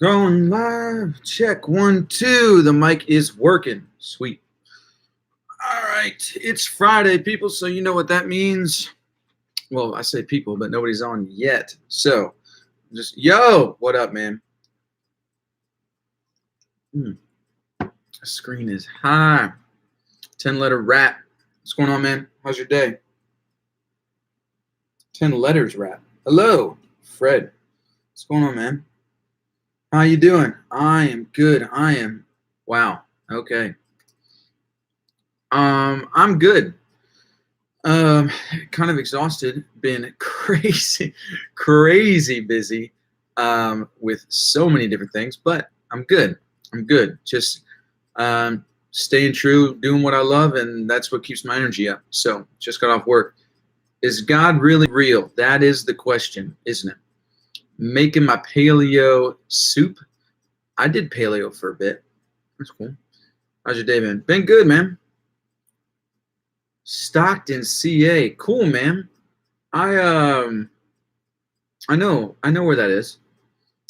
Going live. Check 1, 2. The mic is working. Sweet. All right. It's Friday, people. So you know what that means. Well, I say people, but nobody's on yet. So just, yo, what up, man? The screen is high. 10-letter rap. What's going on, man? How's your day? 10 letters rap. Hello, Fred. What's going on, man? How you doing? I am good. Wow. Okay. I'm good. Kind of exhausted. Been crazy busy. With so many different things, but I'm good. Just staying true, doing what I love, and that's what keeps my energy up. So just got off work. Is God really real? That is the question, isn't it? Making my paleo soup. I did paleo for a bit. That's cool. How's your day been? Been good, man. Stockton, CA. Cool, man. I know where that is.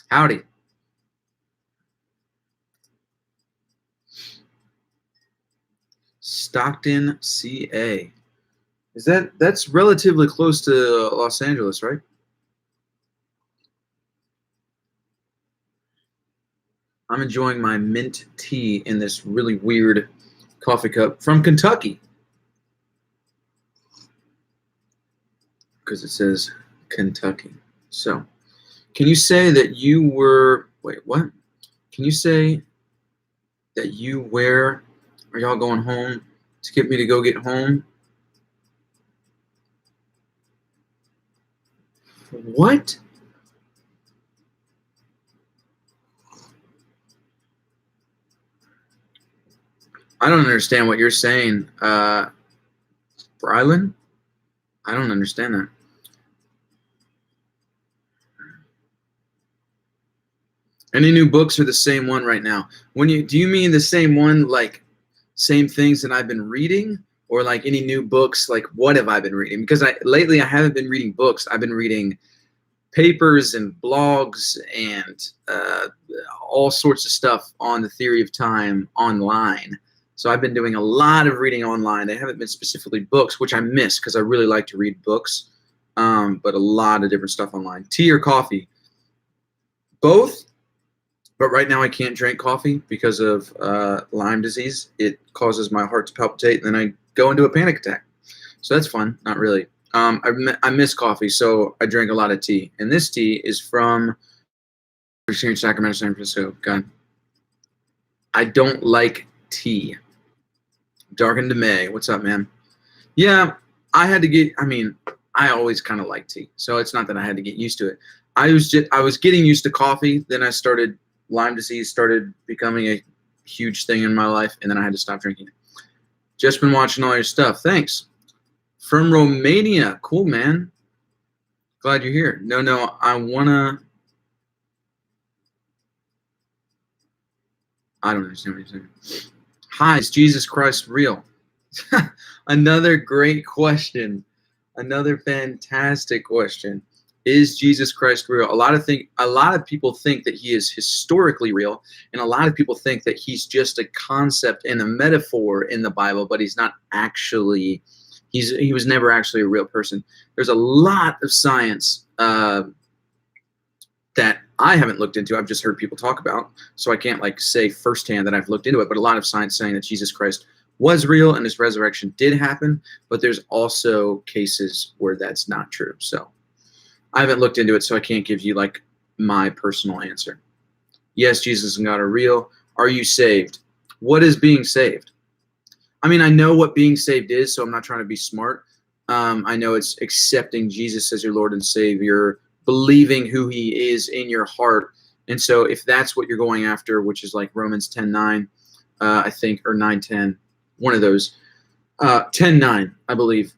Howdy. Stockton, CA. That's relatively close to Los Angeles, right? I'm enjoying my mint tea in this really weird coffee cup from Kentucky. Because it says Kentucky. So, can you say that you were, wait, what? Can you say that you were, are y'all going home to get me to go get home? What? I don't understand what you're saying, Brylan. I don't understand that. Any new books are the same one right now? Do you mean the same one, like same things that I've been reading, or like any new books? Like what have I been reading? Because lately I haven't been reading books. I've been reading papers and blogs and all sorts of stuff on the theory of time online. So I've been doing a lot of reading online. They haven't been specifically books, which I miss because I really like to read books, but a lot of different stuff online. Tea or coffee? Both, but right now I can't drink coffee because of Lyme disease. It causes my heart to palpitate, and then I go into a panic attack. So that's fun. Not really. I miss coffee, so I drink a lot of tea. And this tea is from Sacramento, San Francisco. God, I don't like tea. Darkened to May. What's up, man? Yeah, I had to get. I mean, I always kind of like tea, so it's not that I had to get used to it. I was getting used to coffee. Then I started Lyme disease started becoming a huge thing in my life, and then I had to stop drinking it. Just been watching all your stuff. Thanks. From Romania. Cool, man. Glad you're here. No, I don't understand what you're saying. Hi, is Jesus Christ real? Another great question. Another fantastic question. Is Jesus Christ real? A lot of people think that he is historically real, and a lot of people think that he's just a concept and a metaphor in the Bible, but he's not actually. He was never actually a real person. There's a lot of science that I haven't looked into. I've just heard people talk about, so I can't like say firsthand that I've looked into it. But a lot of science saying that Jesus Christ was real and his resurrection did happen, but there's also cases where that's not true. So I haven't looked into it, so I can't give you like my personal answer. Yes, Jesus and God are real. Are you saved? What is being saved? I mean, I know what being saved is, so I'm not trying to be smart. I know it's accepting Jesus as your Lord and Savior, believing who he is in your heart. And so if that's what you're going after, which is like Romans 10:9, I think, or 9:10, one of those, 10:9, I believe,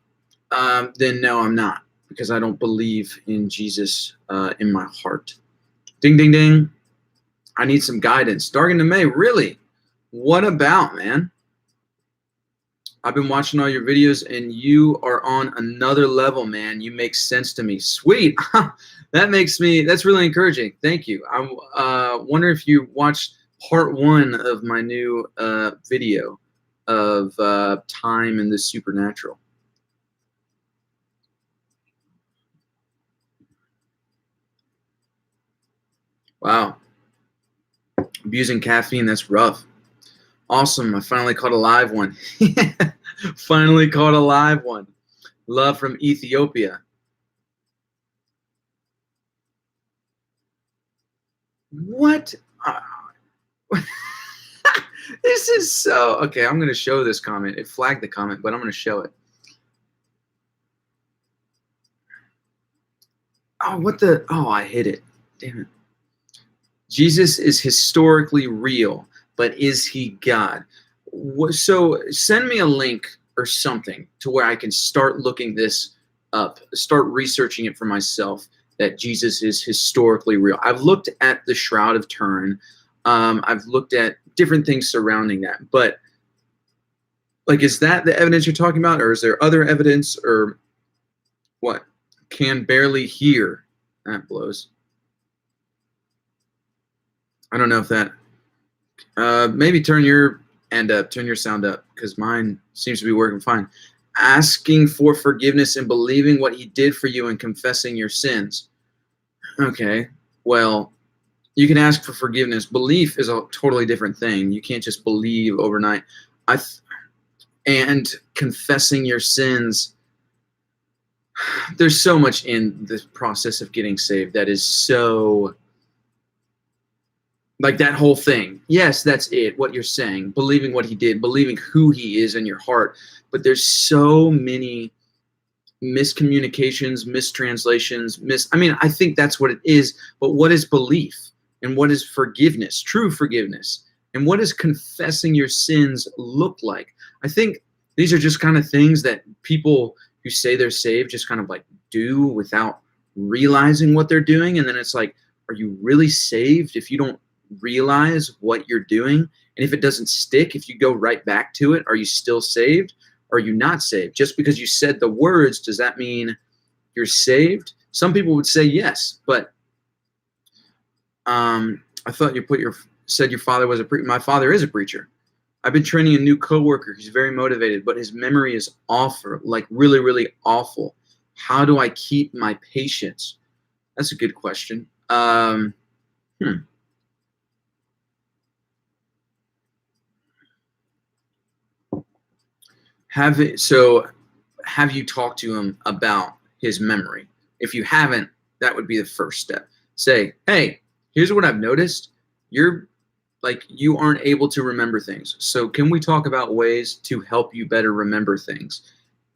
then no, I'm not, because I don't believe in Jesus in my heart. Ding, ding, ding. I need some guidance. Darkened to May, really? What about, man? I've been watching all your videos, and you are on another level, man. You make sense to me. Sweet. That's really encouraging. Thank you. I wonder if you watched part 1 of my new video of time and the supernatural. Wow. Abusing caffeine, that's rough. Awesome. I finally caught a live one. Finally caught a live one. Love from Ethiopia. What? This is so... Okay, I'm going to show this comment. It flagged the comment, but I'm going to show it. Oh, what the... Oh, I hit it. Damn it. Jesus is historically real, but is he God? So send me a link or something to where I can start looking this up, start researching it for myself, that Jesus is historically real. I've looked at the Shroud of Turin. I've looked at different things surrounding that. But, like, is that the evidence you're talking about? Or is there other evidence? Or what? Can barely hear. That blows. I don't know if that... maybe turn your sound up, because mine seems to be working fine. Asking for forgiveness and believing what he did for you and confessing your sins. Okay, well, you can ask for forgiveness. Belief is a totally different thing. You can't just believe overnight. And confessing your sins, there's so much in the process of getting saved that is so... Like that whole thing. Yes, that's it, what you're saying. Believing what he did, believing who he is in your heart. But there's so many miscommunications, mistranslations, I think that's what it is. But what is belief? And what is forgiveness? True forgiveness. And what does confessing your sins look like? I think these are just kind of things that people who say they're saved just kind of like do without realizing what they're doing. And then it's like, are you really saved if you don't realize what you're doing? And if it doesn't stick, if you go right back to it, are you still saved? Or are you not saved? Just because you said the words, does that mean you're saved? Some people would say yes, but I thought you said your father was a preacher. My father is a preacher. I've been training a new coworker. He's very motivated, but his memory is awful, like really, really awful. How do I keep my patience? That's a good question. Have you talked to him about his memory? If you haven't, that would be the first step. Say, hey, here's what I've noticed. You aren't able to remember things. So can we talk about ways to help you better remember things?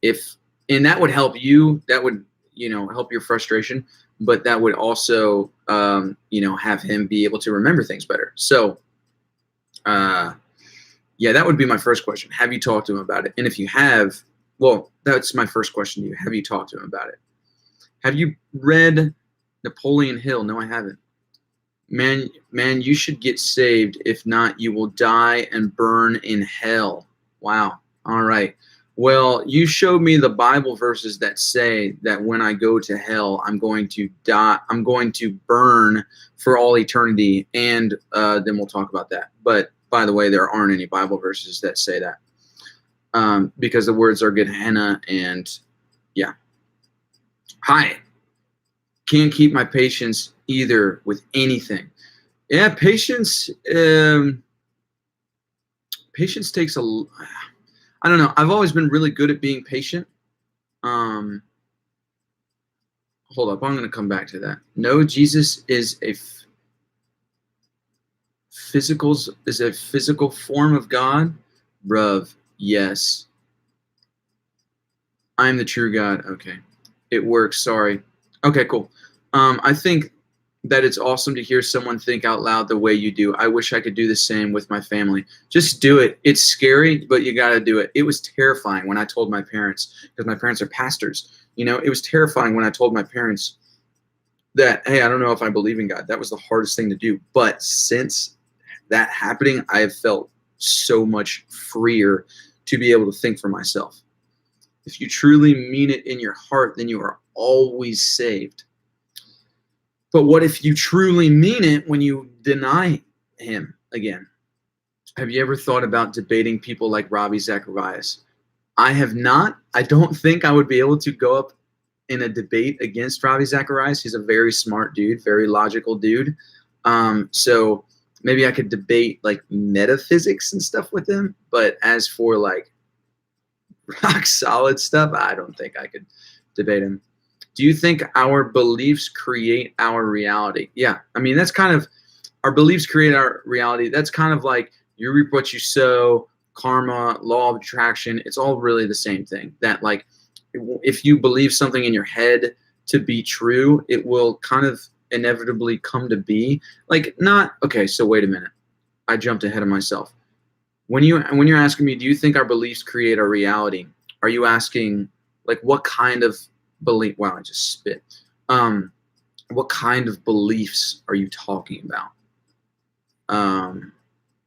And that would help you. That would, help your frustration. But that would also, have him be able to remember things better. So, yeah, that would be my first question. Have you talked to him about it? And if you have, well, that's my first question to you. Have you talked to him about it? Have you read Napoleon Hill? No, I haven't. Man, you should get saved. If not, you will die and burn in hell. Wow. All right. Well, you showed me the Bible verses that say that when I go to hell, I'm going to die. I'm going to burn for all eternity. And then we'll talk about that. But by the way, there aren't any Bible verses that say that, because the words are Gehenna, and yeah. Hi. Can't keep my patience either with anything. Yeah, patience. Patience takes I don't know. I've always been really good at being patient. Hold up. I'm going to come back to that. No, Jesus is a physical form of God. Bruv, yes. I'm the true God. Okay. It works. Sorry. Okay, cool. I think that it's awesome to hear someone think out loud the way you do. I wish I could do the same with my family. Just do it. It's scary, but you got to do it. It was terrifying when I told my parents, because my parents are pastors. It was terrifying when I told my parents that, hey, I don't know if I believe in God. That was the hardest thing to do. But since that happening, I have felt so much freer to be able to think for myself. If you truly mean it in your heart, then you are always saved. But what if you truly mean it when you deny him again? Have you ever thought about debating people like Ravi Zacharias? I have not. I don't think I would be able to go up in a debate against Ravi Zacharias. He's a very smart dude, very logical dude. So maybe I could debate like metaphysics and stuff with him. But as for like rock solid stuff, I don't think I could debate him. Do you think our beliefs create our reality? Yeah. I mean, that's kind of, our beliefs create our reality. That's kind of like you reap what you sow, karma, law of attraction. It's all really the same thing. That like, if you believe something in your head to be true, it will kind of inevitably come to be. Like not, okay, so wait a minute. I jumped ahead of myself. When you're asking me, do you think our beliefs create our reality? Are you asking like what kind of belief? Wow, I just spit. What kind of beliefs are you talking about?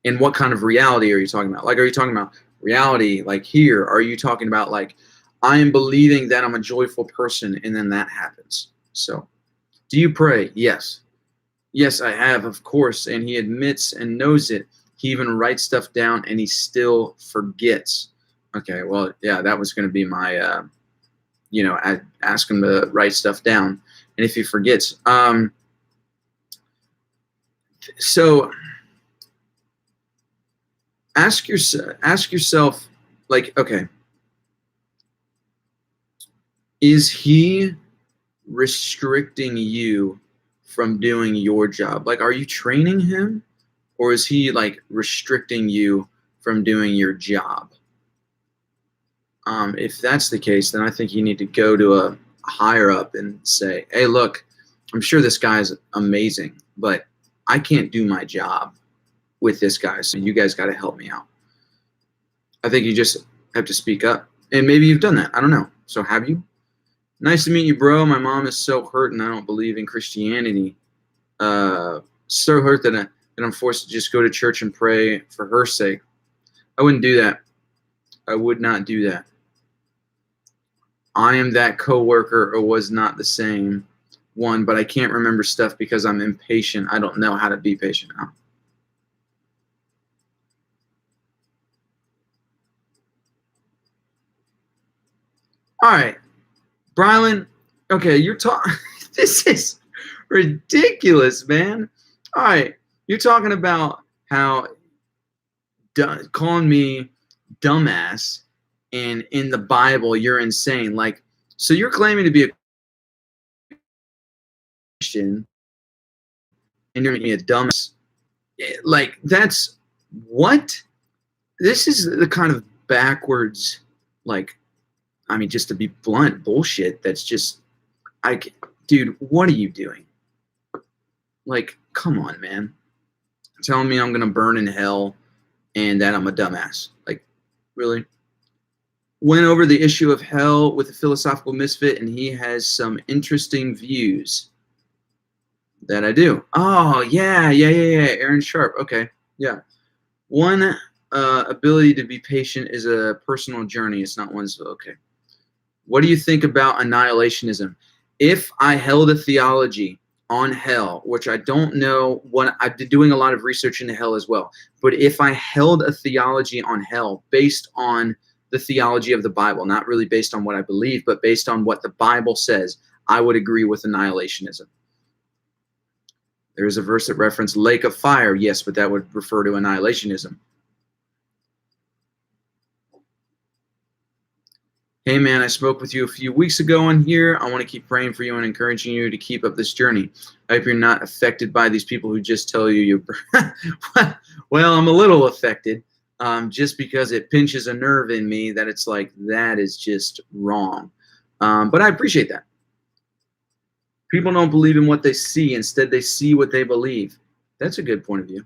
And what kind of reality are you talking about? Like, are you talking about reality like here? Are you talking about like, I am believing that I'm a joyful person and then that happens? So, do you pray? Yes. Yes, I have, of course. And he admits and knows it. He even writes stuff down and he still forgets. Okay, well, yeah, that was going to be my, I ask him to write stuff down. And if he forgets, so ask yourself, like, okay, is he restricting you from doing your job? Like, are you training him, or is he like restricting you from doing your job? If that's the case, then I think you need to go to a higher up and say, hey, look, I'm sure this guy's amazing, but I can't do my job with this guy, so you guys got to help me out. I think you just have to speak up. And maybe you've done that. I don't know. So have you? Nice to meet you, bro. My mom is so hurt and I don't believe in Christianity. So hurt that I'm forced to just go to church and pray for her sake. I wouldn't do that. I would not do that. I am that coworker or was not the same one, but I can't remember stuff because I'm impatient. I don't know how to be patient now. All right, Brylan. Okay, you're talking. This is ridiculous, man. All right, you're talking about how calling me dumbass, and in the Bible you're insane. Like, so you're claiming to be a Christian, and you're making me a dumbass. Like, that's what? This is the kind of backwards, like, I mean, just to be blunt, bullshit. That's just, dude, what are you doing? Like, come on, man. Telling me I'm going to burn in hell and that I'm a dumbass. Like, really? Went over the issue of hell with a philosophical misfit, and he has some interesting views. That I do. Oh, yeah. Aaron Sharp. Okay, yeah. One ability to be patient is a personal journey. It's not one's. Okay. What do you think about annihilationism? If I held a theology on hell, which I don't know what, I've been doing a lot of research into hell as well, but if I held a theology on hell based on the theology of the Bible, not really based on what I believe, but based on what the Bible says, I would agree with annihilationism. There is a verse that referenced lake of fire, yes, but that would refer to annihilationism. Hey, man, I spoke with you a few weeks ago on here. I want to keep praying for you and encouraging you to keep up this journey. I hope you're not affected by these people who just tell you you're... Well, I'm a little affected just because it pinches a nerve in me that it's like, that is just wrong. But I appreciate that. People don't believe in what they see. Instead, they see what they believe. That's a good point of view.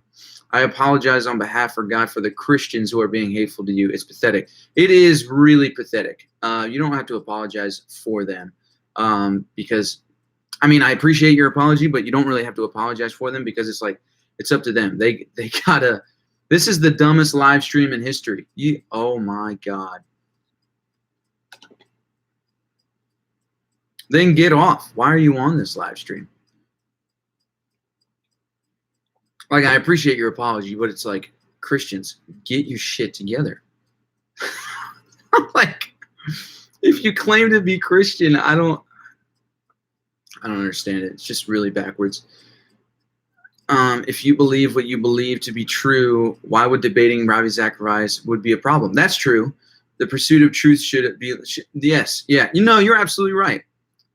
I apologize on behalf of God for the Christians who are being hateful to you. It's pathetic. It is really pathetic. You don't have to apologize for them because, I mean, I appreciate your apology, but you don't really have to apologize for them because it's like, it's up to them. They gotta This is the dumbest live stream in history. Oh my God. Then get off. Why are you on this live stream? Like, I appreciate your apology, but it's like, Christians, get your shit together. Like, if you claim to be Christian, I don't understand it. It's just really backwards. If you believe what you believe to be true, why would debating Ravi Zacharias would be a problem? That's true. The pursuit of truth should be, yes, yeah. You're absolutely right.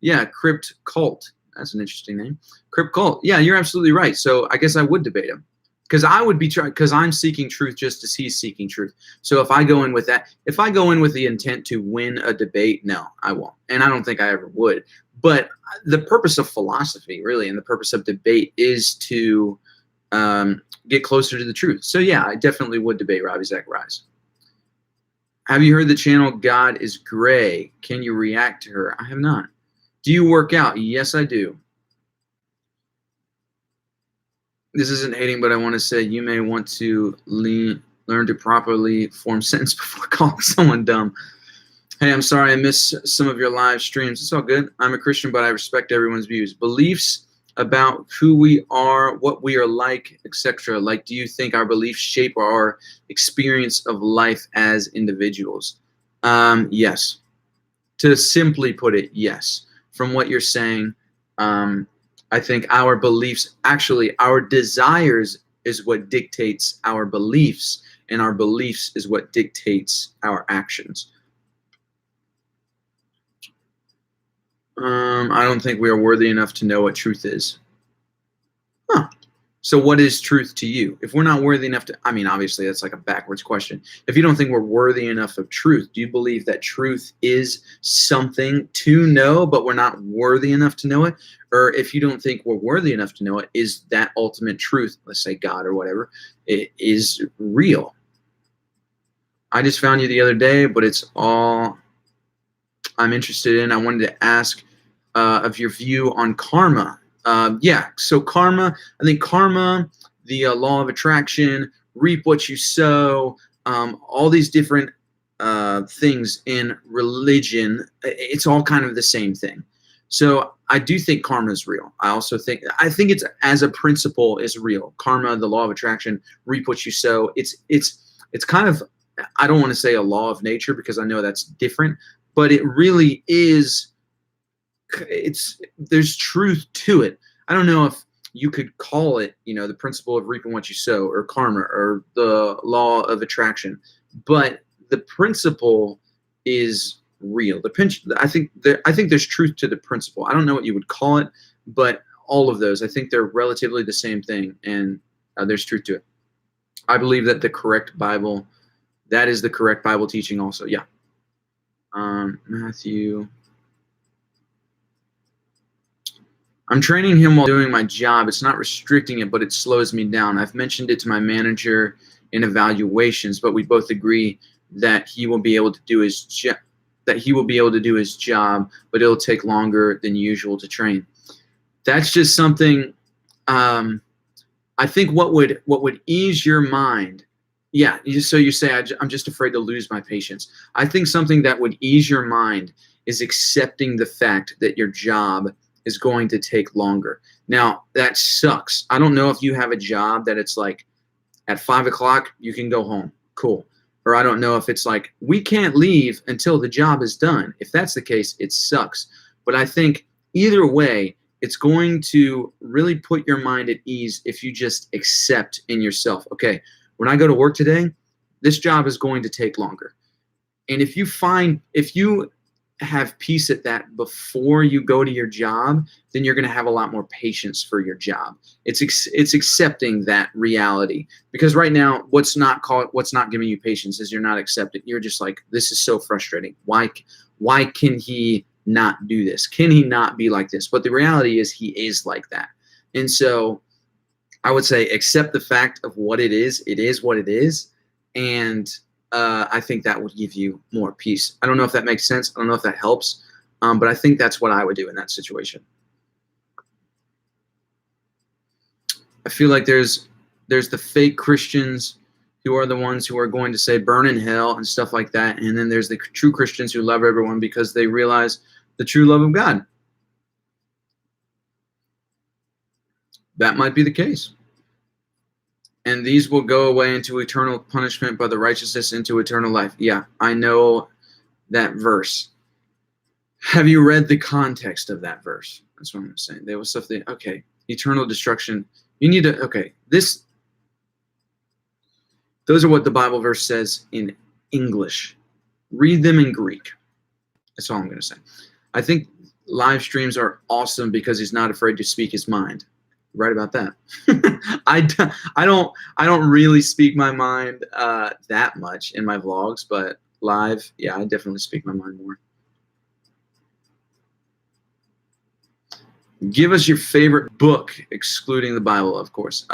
Yeah, Crypt Cult. That's an interesting name. Crypt Cult. Yeah, you're absolutely right. So I guess I would debate him. Because I would be because I'm seeking truth just as he's seeking truth. So if I go in with that, if I go in with the intent to win a debate, no, I won't. And I don't think I ever would. But the purpose of philosophy, really, and the purpose of debate is to get closer to the truth. So yeah, I definitely would debate Ravi Zacharias. Have you heard the channel God is Gray? Can you react to her? I have not. Do you work out? Yes, I do. This isn't hating, but I want to say you may want to learn to properly form sentence before calling someone dumb. Hey, I'm sorry I missed some of your live streams. It's all good. I'm a Christian, but I respect everyone's views. Beliefs about who we are, what we are like, etc. Like, do you think our beliefs shape our experience of life as individuals? Yes. To simply put it, yes. From what you're saying, I think our beliefs, actually our desires is what dictates our beliefs, and our beliefs is what dictates our actions. I don't think we are worthy enough to know what truth is. Huh. So what is truth to you? If we're not worthy enough to, I mean, obviously that's like a backwards question. If you don't think we're worthy enough of truth, do you believe that truth is something to know, but we're not worthy enough to know it? Or if you don't think we're worthy enough to know it, is that ultimate truth, let's say God or whatever, it is real? I just found you the other day, but it's all I'm interested in. I wanted to ask of your view on karma. Yeah, so karma, I think karma, the law of attraction, reap what you sow, all these different things in religion, it's all kind of the same thing. So I do think karma is real. I think it's, as a principle, is real. Karma, the law of attraction, reap what you sow. It's kind of, I don't want to say a law of nature because I know that's different, but it really is. There's truth to it. I don't know if you could call it, the principle of reaping what you sow, or karma, or the law of attraction, but the principle is real. I think there's truth to the principle. I don't know what you would call it, but all of those, I think they're relatively the same thing, and there's truth to it. I believe that that is the correct Bible teaching also. Yeah. Matthew. I'm training him while doing my job. It's not restricting it, but it slows me down. I've mentioned it to my manager in evaluations, but we both agree that he will be able to do his job, but it'll take longer than usual to train. That's just something. I think what would ease your mind. Yeah. So you say, I'm just afraid to lose my patience. I think something that would ease your mind is accepting the fact that your job is going to take longer. Now, that sucks. I don't know if you have a job that it's like at 5 o'clock, you can go home. Cool. Or I don't know if it's like, we can't leave until the job is done. If that's the case, it sucks. But I think either way, it's going to really put your mind at ease if you just accept in yourself, okay, when I go to work today, this job is going to take longer. And if you have peace at that before you go to your job, then you're going to have a lot more patience for your job. It's accepting that reality, because right now what's not giving you patience is you're not accepting. You're just like, this is so frustrating. Why can he not do this? Can he not be like this? But the reality is he is like that. And so I would say accept the fact of what it is. It is what it is. And I think that would give you more peace. I don't know if that makes sense. I don't know if that helps, but I think that's what I would do in that situation. I feel like there's the fake Christians who are the ones who are going to say burn in hell and stuff like that. And then there's the true Christians who love everyone because they realize the true love of God. That might be the case. And these will go away into eternal punishment, but the righteousness into eternal life. Yeah, I know that verse. Have you read the context of that verse? That's what I'm saying. There was stuff that, okay, eternal destruction. You need to, okay, those are what the Bible verse says in English. Read them in Greek. That's all I'm going to say. I think live streams are awesome because he's not afraid to speak his mind. Right about that. I don't really speak my mind that much in my vlogs, but live, yeah, I definitely speak my mind more. Give us your favorite book, excluding the Bible, of course.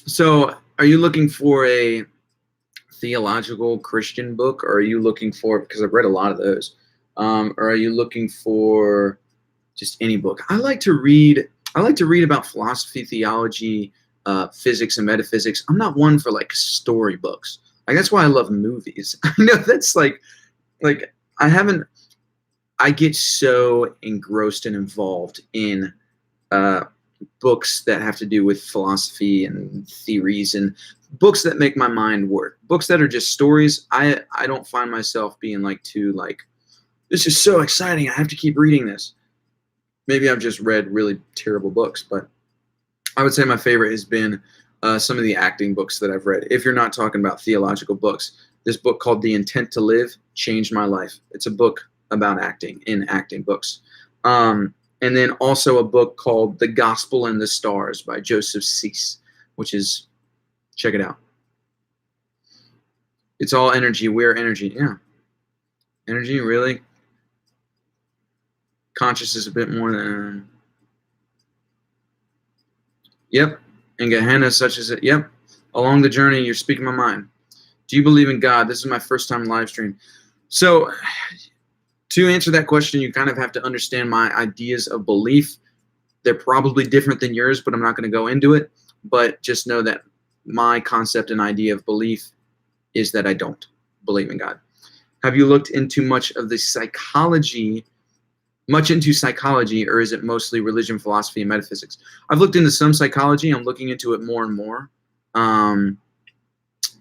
So, are you looking for a theological Christian book, or are you looking for, because I've read a lot of those, or are you looking for just any book? I like to read about philosophy, theology, physics, and metaphysics. I'm not one for like storybooks. Like that's why I love movies. I know that's like I get so engrossed and involved in books that have to do with philosophy and theories and books that make my mind work. Books that are just stories, I don't find myself being like too like, this is so exciting, I have to keep reading this. Maybe I've just read really terrible books, but I would say my favorite has been some of the acting books that I've read. If you're not talking about theological books, this book called The Intent to Live changed my life. It's a book about acting in acting books. And then also a book called The Gospel and the Stars by Joseph Cease, which is, check it out. It's all energy. We're energy. Yeah. Energy, really? Conscious is a bit more than... Yep. And Gehenna, such as it. Yep. Along the journey, you're speaking my mind. Do you believe in God? This is my first time live stream. So to answer that question, you kind of have to understand my ideas of belief. They're probably different than yours, but I'm not going to go into it. But just know that my concept and idea of belief is that I don't believe in God. Have you looked into much into psychology, or is it mostly religion, philosophy, and metaphysics? I've looked into some psychology. I'm looking into it more and more.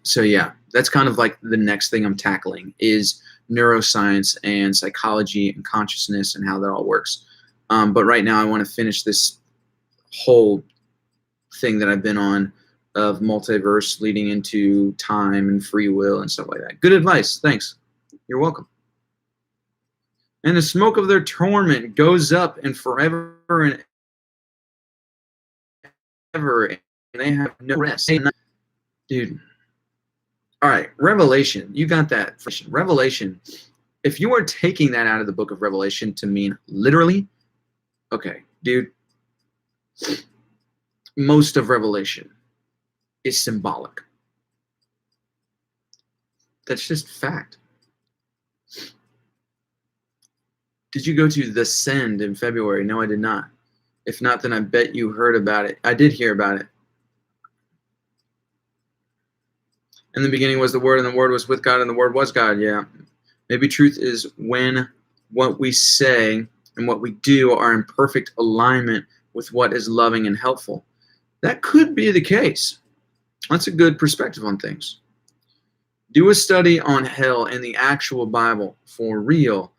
So yeah, that's kind of like the next thing I'm tackling is neuroscience and psychology and consciousness and how that all works. But right now I want to finish this whole thing that I've been on of multiverse leading into time and free will and stuff like that. Good advice. Thanks. You're welcome. And the smoke of their torment goes up and forever and ever, and they have no rest. Dude. All right, Revelation. You got that. Revelation. If you are taking that out of the book of Revelation to mean literally, okay, dude, most of Revelation is symbolic. That's just fact. Did you go to The Send in February? No, I did not. If not, then I bet you heard about it. I did hear about it. In the beginning was the Word, and the Word was with God, and the Word was God. Yeah. Maybe truth is when what we say and what we do are in perfect alignment with what is loving and helpful. That could be the case. That's a good perspective on things. Do a study on hell in the actual Bible for real,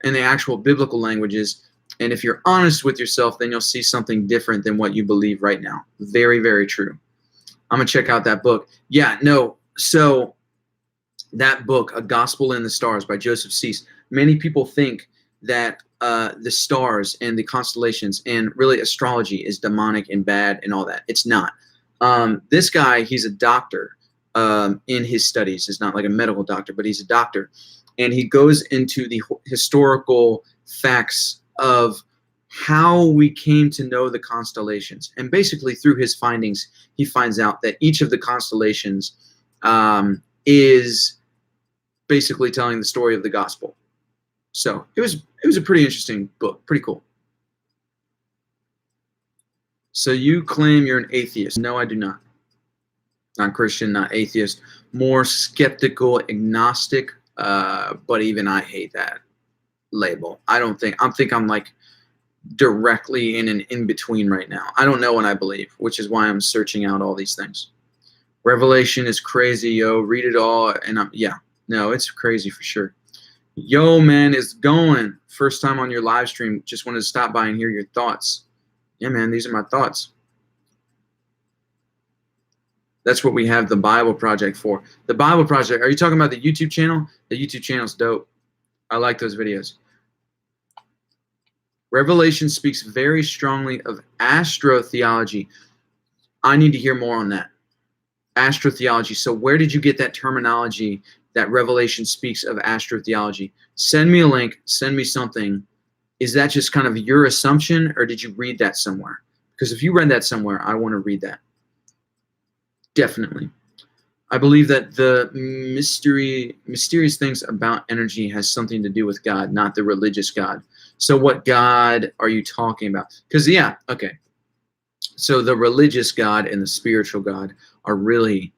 in the actual biblical languages. And if you're honest with yourself, then you'll see something different than what you believe right now. Very, very true. I'm going to check out that book. Yeah, no. So that book, A Gospel in the Stars by Joseph Cease, many people think that the stars and the constellations and really astrology is demonic and bad and all that. It's not. This guy, he's a doctor in his studies. He's not like a medical doctor, but he's a doctor. And he goes into the historical facts of how we came to know the constellations. And basically through his findings, he finds out that each of the constellations is basically telling the story of the gospel. So it was a pretty interesting book, pretty cool. So you claim you're an atheist. No, I do not. Not Christian, not atheist. More skeptical, agnostic. But even I hate that label. I think I'm like directly in an in-between right now. I don't know what I believe, which is why I'm searching out all these things. Revelation is crazy, yo. Read it all, and no, it's crazy for sure. Yo, man, it's going. First time on your live stream. Just wanted to stop by and hear your thoughts. Yeah, man, these are my thoughts. That's what we have the Bible Project for. The Bible Project. Are you talking about the YouTube channel? The YouTube channel's dope. I like those videos. Revelation speaks very strongly of astro-theology. I need to hear more on that. Astro-theology. So where did you get that terminology that Revelation speaks of astro-theology? Send me a link. Send me something. Is that just kind of your assumption, or did you read that somewhere? Because if you read that somewhere, I want to read that. Definitely. I believe that the mysterious things about energy has something to do with God, not the religious God. So what God are you talking about? Because, yeah, okay. So the religious God and the spiritual God are really,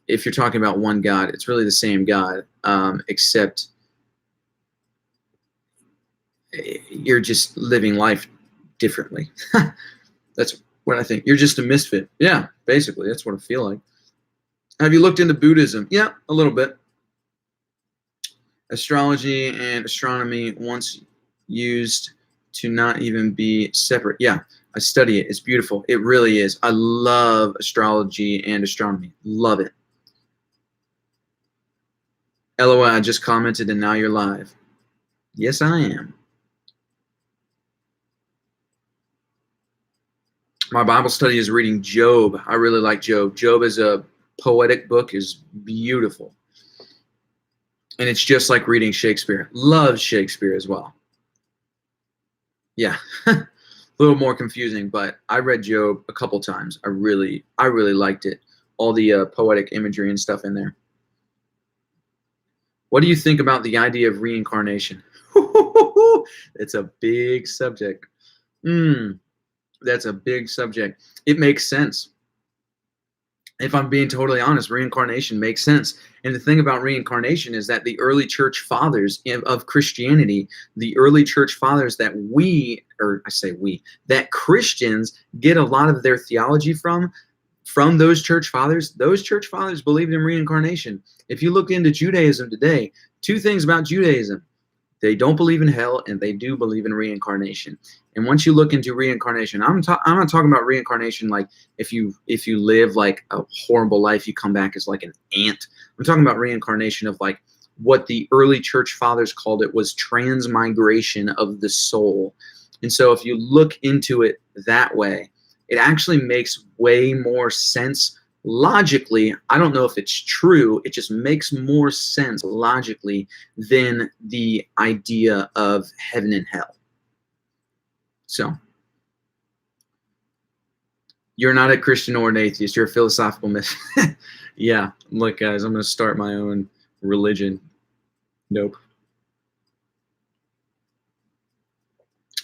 if you're talking about one God, it's really the same God, except you're just living life differently. That's what I think. You're just a misfit. Yeah, basically, that's what I feel like. Have you looked into Buddhism? Yeah, a little bit. Astrology and astronomy once used to not even be separate. Yeah, I study it. It's beautiful. It really is. I love astrology and astronomy. Love it. LOL, I just commented and now you're live. Yes, I am. My Bible study is reading Job. I really like Job. Job is a poetic book, is beautiful. And it's just like reading Shakespeare. Love Shakespeare as well. Yeah. A little more confusing, but I read Job a couple times. I really liked it. All the poetic imagery and stuff in there. What do you think about the idea of reincarnation? It's a big subject. That's a big subject. It makes sense. If I'm being totally honest, reincarnation makes sense. And the thing about reincarnation is that the early church fathers of Christianity, the early church fathers that that Christians get a lot of their theology from those church fathers believed in reincarnation. If you look into Judaism today, two things about Judaism: they don't believe in hell, and they do believe in reincarnation. And once you look into reincarnation, I'm not talking about reincarnation like if you live like a horrible life, you come back as like an ant. I'm talking about reincarnation of like what the early church fathers called it was transmigration of the soul. And so if you look into it that way, it actually makes way more sense logically. I don't know if it's true. It just makes more sense logically than the idea of heaven and hell. So you're not a Christian or an atheist. You're a philosophical myth. Yeah, look, guys, I'm going to start my own religion. Nope.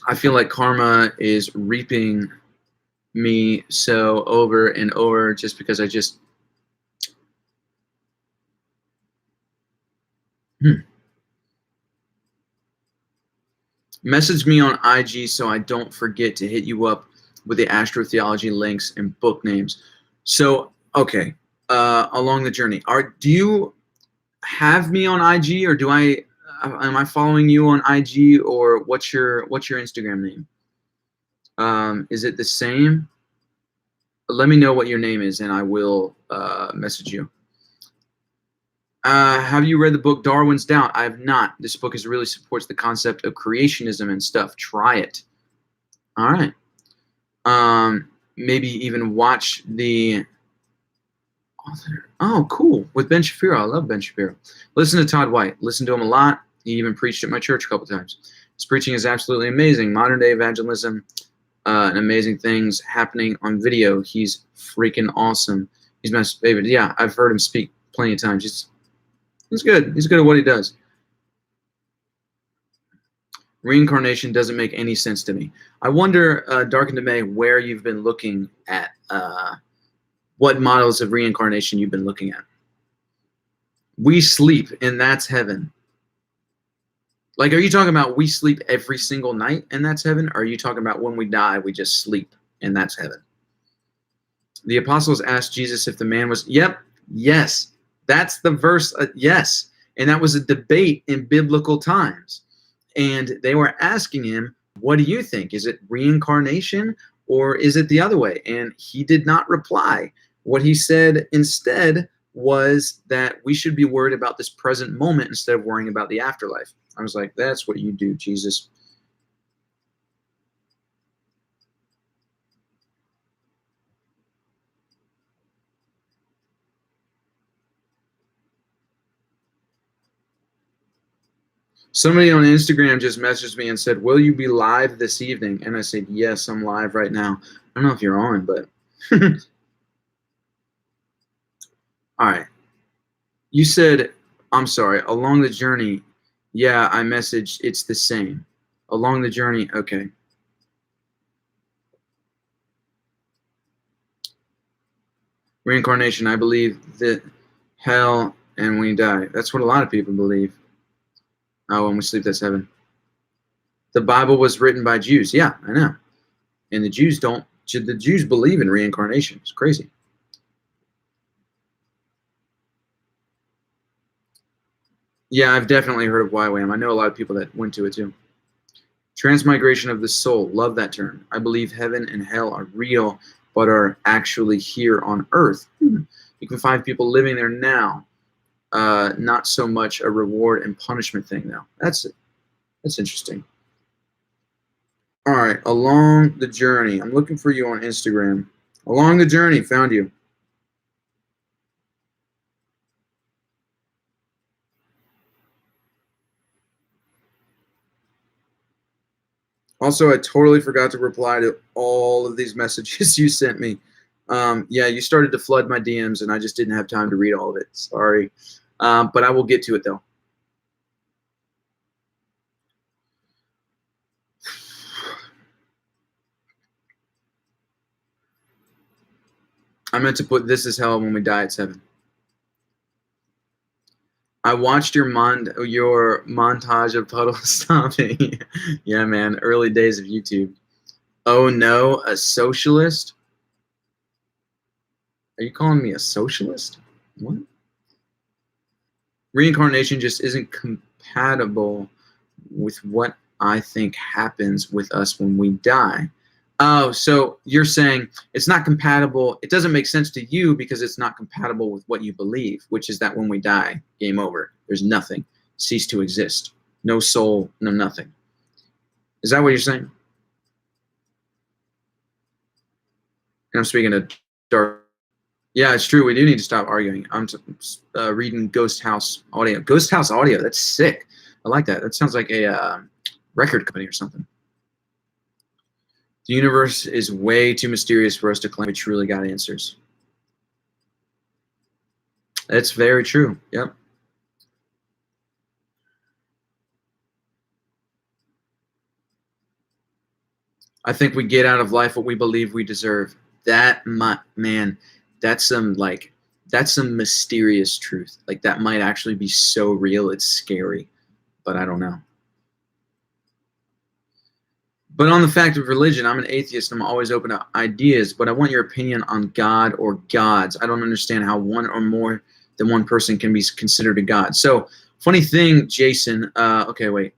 I feel like karma is reaping me so over and over just because I just message me on IG so I don't forget to hit you up with the Astro-theology links and book names. So, okay, along the journey, do you have me on IG, or am I following you on IG, or what's your Instagram name? Is it the same? Let me know what your name is, and I will message you. Have you read the book Darwin's Doubt? I have not. This book really supports the concept of creationism and stuff. Try it. All right. Maybe even watch the author. Oh, cool. With Ben Shapiro. I love Ben Shapiro. Listen to Todd White. Listen to him a lot. He even preached at my church a couple times. His preaching is absolutely amazing. Modern day evangelism and amazing things happening on video. He's freaking awesome. He's my favorite. Yeah, I've heard him speak plenty of times. He's good. He's good at what he does. Reincarnation doesn't make any sense to me. I wonder, Dark and May, where you've been looking at, what models of reincarnation you've been looking at. We sleep, and that's heaven. Like, are you talking about we sleep every single night, and that's heaven? Or are you talking about when we die, we just sleep, and that's heaven? The apostles asked Jesus if the man was, yes, that's the verse, yes. And that was a debate in biblical times. And they were asking him, what do you think? Is it reincarnation or is it the other way? And he did not reply. What he said instead was that we should be worried about this present moment instead of worrying about the afterlife. I was like, that's what you do, Jesus. Somebody on Instagram just messaged me and said, will you be live this evening? And I said, yes, I'm live right now. I don't know if you're on, but all right. You said, I'm sorry, along the journey. Yeah, I messaged, it's the same. Along the journey, okay. Reincarnation, I believe that hell and when you die. That's what a lot of people believe. Oh, when we sleep, that's heaven. The Bible was written by Jews. Yeah, I know. And the Jews don't, the Jews believe in reincarnation. It's crazy. Yeah, I've definitely heard of YWAM. I know a lot of people that went to it too. Transmigration of the soul. Love that term. I believe heaven and hell are real, but are actually here on earth. You can find people living there now. Not so much a reward and punishment thing now. That's interesting. All right, along the journey. I'm looking for you on Instagram. Along the journey, found you. Also, I totally forgot to reply to all of these messages you sent me. Yeah, you started to flood my DMs, and I just didn't have time to read all of it. Sorry. But I will get to it, though. I meant to put this is hell when we die at 7. I watched your montage of puddle stomping. Yeah, man, early days of YouTube. Oh no, a socialist? Are you calling me a socialist? What? Reincarnation just isn't compatible with what I think happens with us when we die. Oh, so you're saying it's not compatible. It doesn't make sense to you because it's not compatible with what you believe, which is that when we die, game over. There's nothing. Cease to exist. No soul, no nothing. Is that what you're saying? And I'm speaking to Dark. Yeah, it's true. We do need to stop arguing. I'm reading Ghost House Audio. Ghost House Audio. That's sick. I like that. That sounds like a record company or something. The universe is way too mysterious for us to claim we truly got answers. That's very true. Yep. I think we get out of life what we believe we deserve. That man, that's some mysterious truth. Like that might actually be so real, it's scary, but I don't know. But on the fact of religion, I'm an atheist. I'm always open to ideas, but I want your opinion on God or gods. I don't understand how one or more than one person can be considered a god. So, funny thing, Jason. Okay, wait.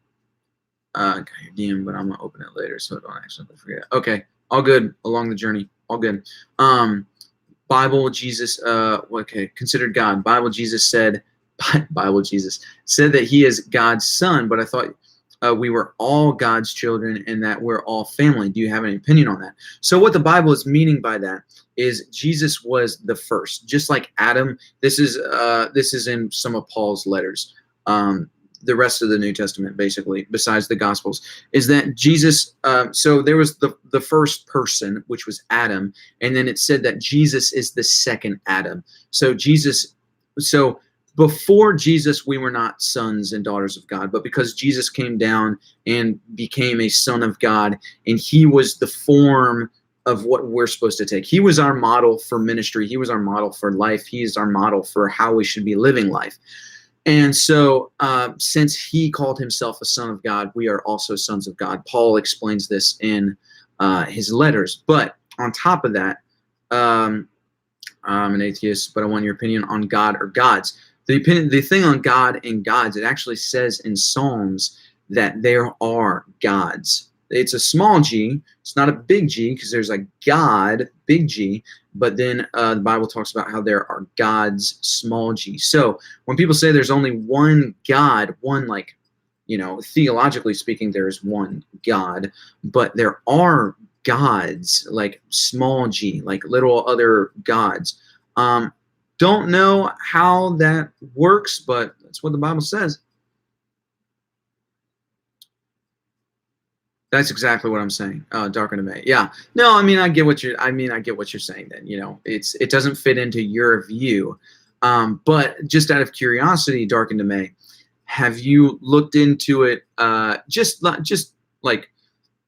I got your DM, but I'm gonna open it later, so I don't accidentally forget. Okay, all good along the journey. All good. Bible, Jesus. Okay, considered God. Bible, Jesus said. Bible, Jesus said that he is God's son, but I thought we were all God's children and that we're all family. Do you have any opinion on that? So what the Bible is meaning by that is Jesus was the first, just like Adam. This is in some of Paul's letters. The rest of the New Testament, basically, besides the Gospels, is that Jesus, so there was the first person, which was Adam, and then it said that Jesus is the second Adam. So before Jesus, we were not sons and daughters of God, but because Jesus came down and became a son of God, and he was the form of what we're supposed to take. He was our model for ministry. He was our model for life. He is our model for how we should be living life. And so since he called himself a son of God, we are also sons of God. Paul explains this in his letters. But on top of that, I'm an atheist, but I want your opinion on God or gods. The thing on God and gods, it actually says in Psalms that there are gods. It's a small g. It's not a big G, because there's a God, big G. But then the Bible talks about how there are gods, small g. So when people say there's only one God, one, like, theologically speaking, there is one God, but there are gods, like small g, like little other gods. Don't know how that works, but that's what the Bible says. That's exactly what I'm saying. Darker to May. Yeah. No, I mean, I get what you're saying then. It doesn't fit into your view. But just out of curiosity, Darken to May, have you looked into it? Just like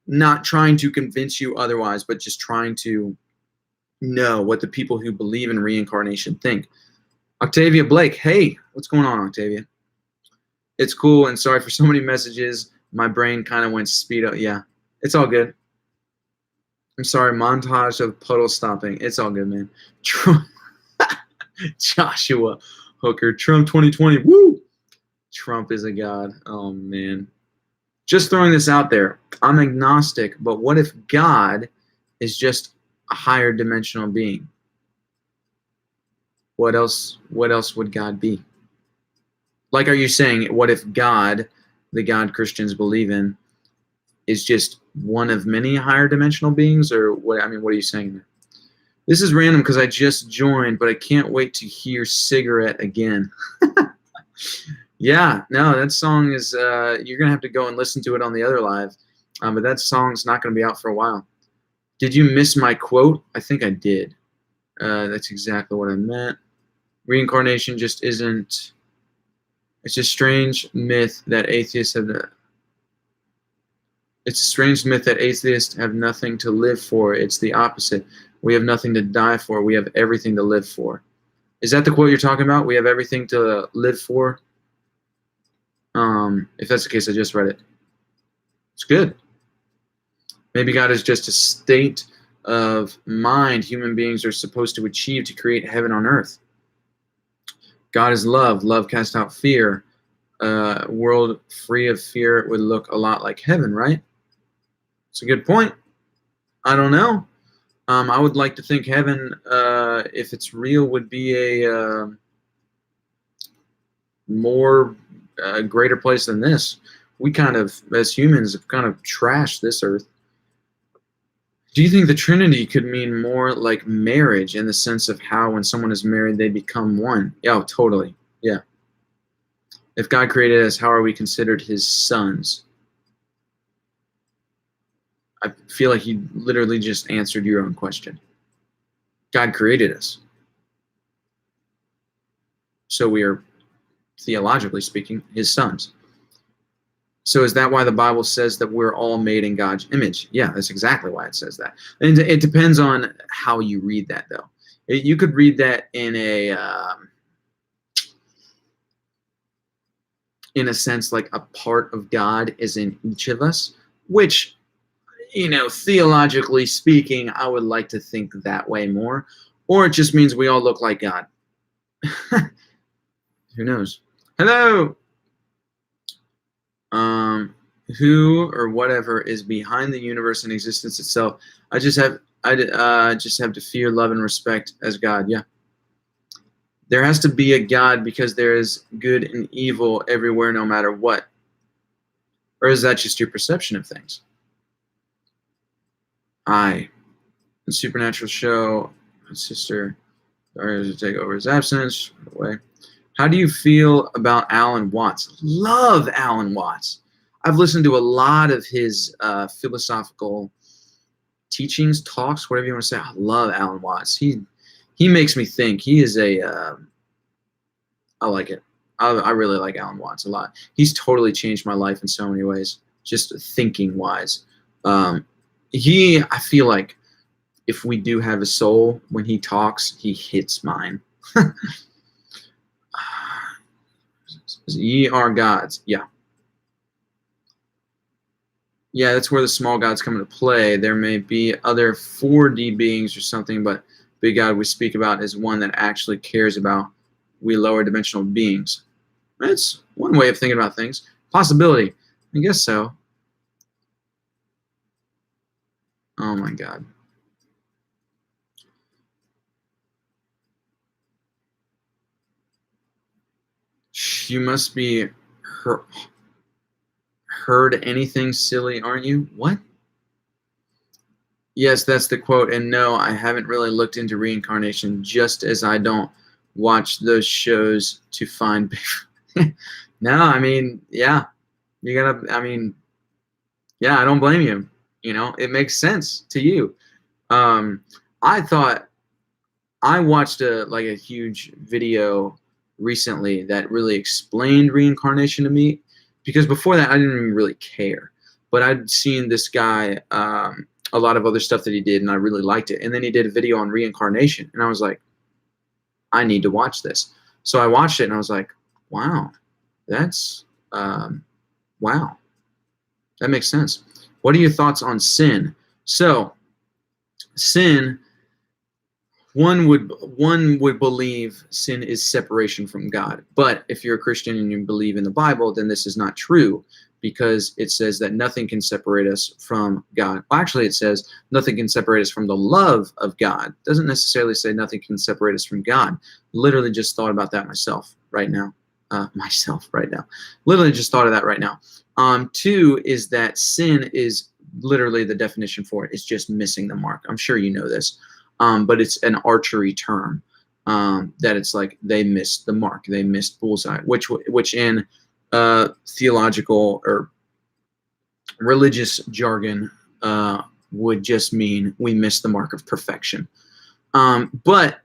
not trying to convince you otherwise, but just trying to know what the people who believe in reincarnation think. Octavia Blake, hey, what's going on, Octavia? It's cool, and sorry for so many messages. My brain kind of went speed up. Yeah, it's all good. I'm sorry, montage of puddle stopping. It's all good, man. Trump, Joshua Hooker, Trump 2020. Woo! Trump is a god. Oh, man. Just throwing this out there. I'm agnostic, but what if God is just a higher dimensional being? What else would God be? Like, are you saying, what if God, the God Christians believe in, is just one of many higher dimensional beings? Or what? I mean, what are you saying there? This is random because I just joined, but I can't wait to hear Cigarette again. Yeah, no, that song is, you're going to have to go and listen to it on the other live. But that song's not going to be out for a while. Did you miss my quote? I think I did. That's exactly what I meant. Reincarnation just isn't. It's a strange myth that atheists have. It's a strange myth that atheists have nothing to live for. It's the opposite. We have nothing to die for. We have everything to live for. Is that the quote you're talking about? We have everything to live for. If that's the case, I just read it. It's good. Maybe God is just a state of mind human beings are supposed to achieve to create heaven on earth. God is love. Love casts out fear. A world free of fear would look a lot like heaven, right? It's a good point. I don't know. I would like to think heaven, if it's real, would be a more greater place than this. We kind of, as humans, have kind of trashed this earth. Do you think the Trinity could mean more like marriage in the sense of how when someone is married, they become one? Yeah, totally. Yeah. If God created us, how are we considered his sons? I feel like you literally just answered your own question. God created us. So we are, theologically speaking, his sons. So is that why the Bible says that we're all made in God's image? Yeah, that's exactly why it says that. And it depends on how you read that, though. You could read that in a sense like a part of God is in each of us, which, theologically speaking, I would like to think that way more. Or it just means we all look like God. Who knows? Hello! Who or whatever is behind the universe and existence itself. I just have to fear, love, and respect as God. Yeah. There has to be a God because there is good and evil everywhere, no matter what. Or is that just your perception of things? The supernatural show, my sister, to take over his absence. Away. How do you feel about Alan Watts? Love Alan Watts. I've listened to a lot of his philosophical teachings, talks, whatever you want to say. I love Alan Watts. He makes me think. He is I like it. I really like Alan Watts a lot. He's totally changed my life in so many ways, just thinking wise. I feel like if we do have a soul, when he talks, he hits mine. Ye are gods. Yeah. Yeah, that's where the small gods come into play. There may be other 4D beings or something, but big God we speak about is one that actually cares about we lower dimensional beings. That's one way of thinking about things. Possibility. I guess so. Oh my God. You must be heard anything silly, aren't you? What? Yes, that's the quote. And no, I haven't really looked into reincarnation, just as I don't watch those shows to find. No, I mean, yeah, you gotta. I mean, yeah, I don't blame you. You know, it makes sense to you. I thought I watched a huge video recently that really explained reincarnation to me, because before that I didn't even really care. But I'd seen this guy a lot of other stuff that he did, and I really liked it. And then he did a video on reincarnation, and I was like, I need to watch this. So I watched it, and I was like, wow, that's wow, that makes sense. What are your thoughts on sin? So sin. One would believe sin is separation from God. But if you're a Christian and you believe in the Bible, then this is not true, because it says that nothing can separate us from God. Well, actually, it says nothing can separate us from the love of God. It doesn't necessarily say nothing can separate us from God. Literally just thought about that myself right now. Literally just thought of that right now. Two is that sin is literally the definition for it. It's just missing the mark. I'm sure you know this. But it's an archery term, that it's like they missed the mark, they missed bullseye, which in theological or religious jargon would just mean we missed the mark of perfection. But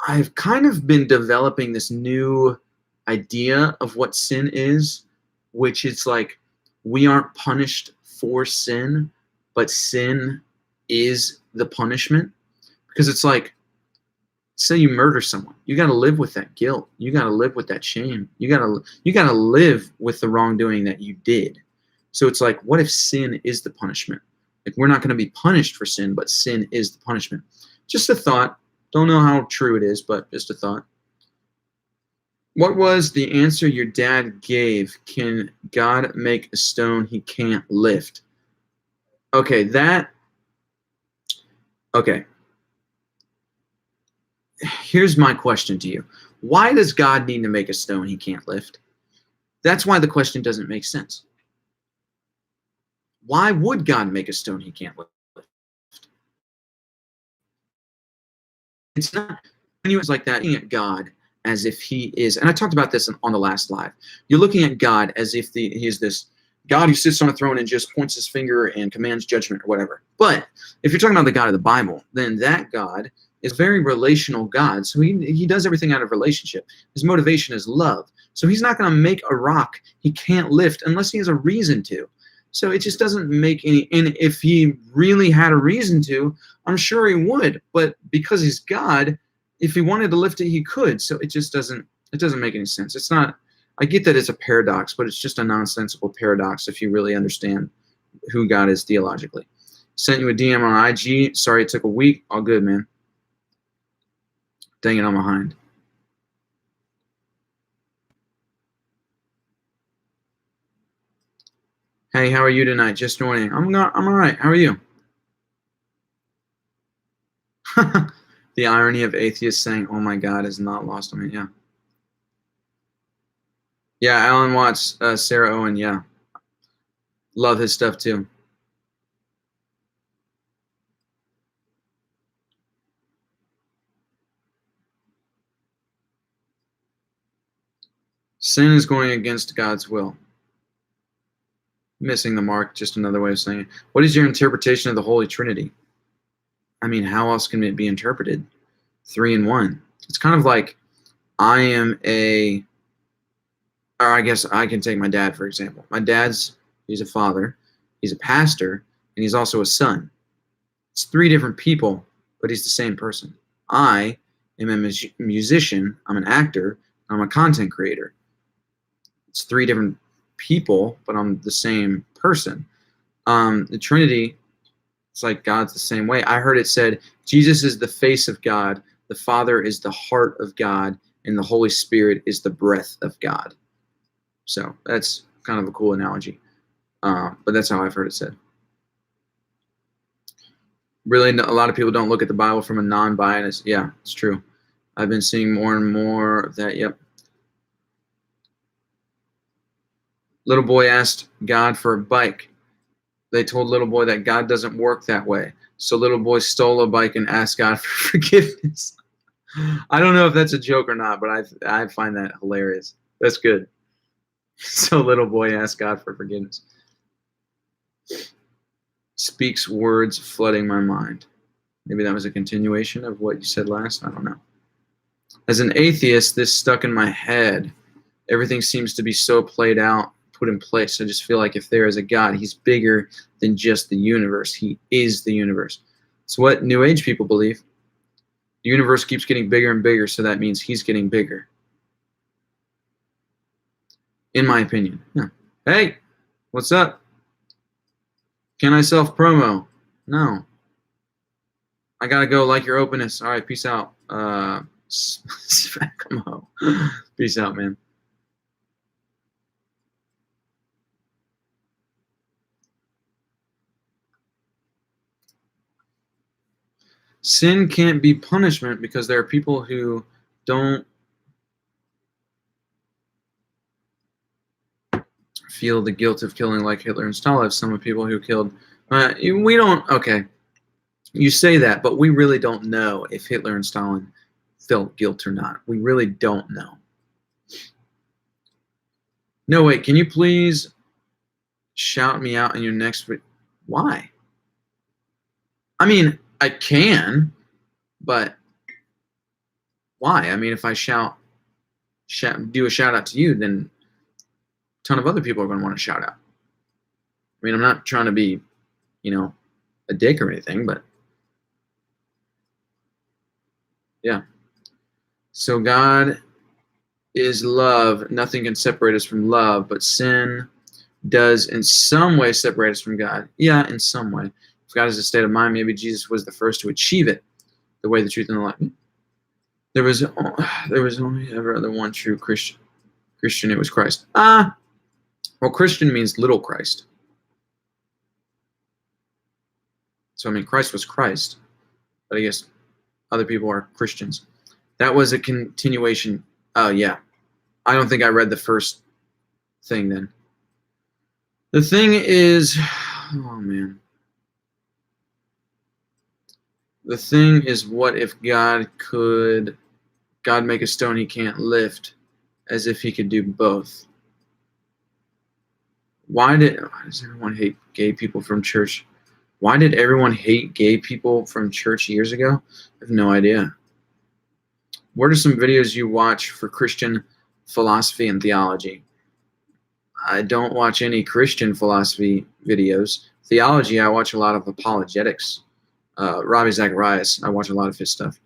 I've kind of been developing this new idea of what sin is, which is like we aren't punished for sin, but sin is the punishment. Because it's like, say you murder someone, you got to live with that guilt. You got to live with that shame. You got to live with the wrongdoing that you did. So it's like, what if sin is the punishment? Like, we're not going to be punished for sin, but sin is the punishment. Just a thought. Don't know how true it is, but just a thought. What was the answer your dad gave? Can God make a stone he can't lift? Okay, okay. Here's my question to you. Why does God need to make a stone he can't lift? That's why the question doesn't make sense. Why would God make a stone he can't lift? It's not anyways like that, looking at God as if he is, and I talked about this on the last live. You're looking at God as if he is this God who sits on a throne and just points his finger and commands judgment or whatever. But if you're talking about the God of the Bible, then that God is a very relational God. So he does everything out of relationship. His motivation is love. So he's not going to make a rock he can't lift unless he has a reason to. So it just doesn't make any, and if he really had a reason to, I'm sure he would. But because he's God, if he wanted to lift it, he could. So it doesn't make any sense. It's not, I get that it's a paradox, but it's just a nonsensical paradox if you really understand who God is theologically. Sent you a DM on IG. Sorry it took a week. All good, man. Dang it, I'm behind. Hey, how are you tonight? Just joining. I'm all right. How are you? The irony of atheists saying, "Oh my God," is not lost on me. Yeah. Yeah, Alan Watts, Sarah Owen. Yeah, love his stuff too. Sin is going against God's will. Missing the mark, just another way of saying it. What is your interpretation of the Holy Trinity? I mean, how else can it be interpreted? 3 in 1. It's kind of like I am a or I guess I can take my dad, for example. He's a father, he's a pastor, and he's also a son. It's three different people, but he's the same person. I am a musician, I'm an actor, I'm a content creator. It's three different people, but I'm the same person. The Trinity, it's like God's the same way. I heard it said, Jesus is the face of God, the Father is the heart of God, and the Holy Spirit is the breath of God. So that's kind of a cool analogy. But that's how I've heard it said. Really, a lot of people don't look at the Bible from a non-biased. Yeah, it's true. I've been seeing more and more of that. Yep. Little boy asked God for a bike. They told little boy that God doesn't work that way. So little boy stole a bike and asked God for forgiveness. I don't know if that's a joke or not, but I find that hilarious. That's good. So little boy asked God for forgiveness. Speaks words flooding my mind. Maybe that was a continuation of what you said last. I don't know. As an atheist, this stuck in my head. Everything seems to be so played out, put in place. I just feel like if there is a God, he's bigger than just the universe. He is the universe. It's what New Age people believe. The universe keeps getting bigger and bigger, so that means he's getting bigger. In my opinion. Yeah. Hey, what's up? Can I self-promo? No. I gotta go. Like your openness. All right, peace out. Come on. Peace out, man. Sin can't be punishment because there are people who don't feel the guilt of killing like Hitler and Stalin. Some of the people who killed. We don't. Okay. You say that, but we really don't know if Hitler and Stalin felt guilt or not. We really don't know. No, wait. Can you please shout me out in your next video? Why? I mean, I can, but why? I mean, if I do a shout out to you, then a ton of other people are going to want to shout out. I mean, I'm not trying to be, a dick or anything, but yeah. So God is love. Nothing can separate us from love, but sin does in some way separate us from God. Yeah, in some way. If God is a state of mind, maybe Jesus was the first to achieve it. The way, the truth, and the life. There was only ever the one true Christian. It was Christ. Well, Christian means little Christ. So, I mean, Christ was Christ, but I guess other people are Christians. That was a continuation. Oh, yeah. I don't think I read the first thing then. The thing is, oh, man. The thing is, what if God make a stone he can't lift, as if he could do both? Why does everyone hate gay people from church? Why did everyone hate gay people from church years ago? I have no idea. What are some videos you watch for Christian philosophy and theology? I don't watch any Christian philosophy videos. Theology, I watch a lot of apologetics. Ravi Zacharias, I watch a lot of his stuff.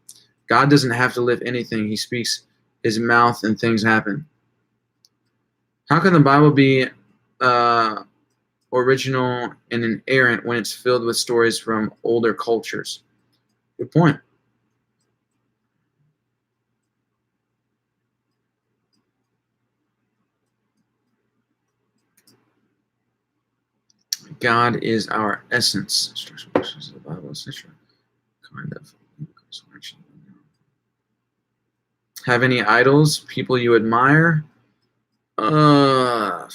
God doesn't have to lift anything. He speaks his mouth and things happen. How can the Bible be original and inerrant when it's filled with stories from older cultures? Good point. God is our essence. Structural questions of the Bible, etc. Kind of. Have any idols? People you admire? Yeah,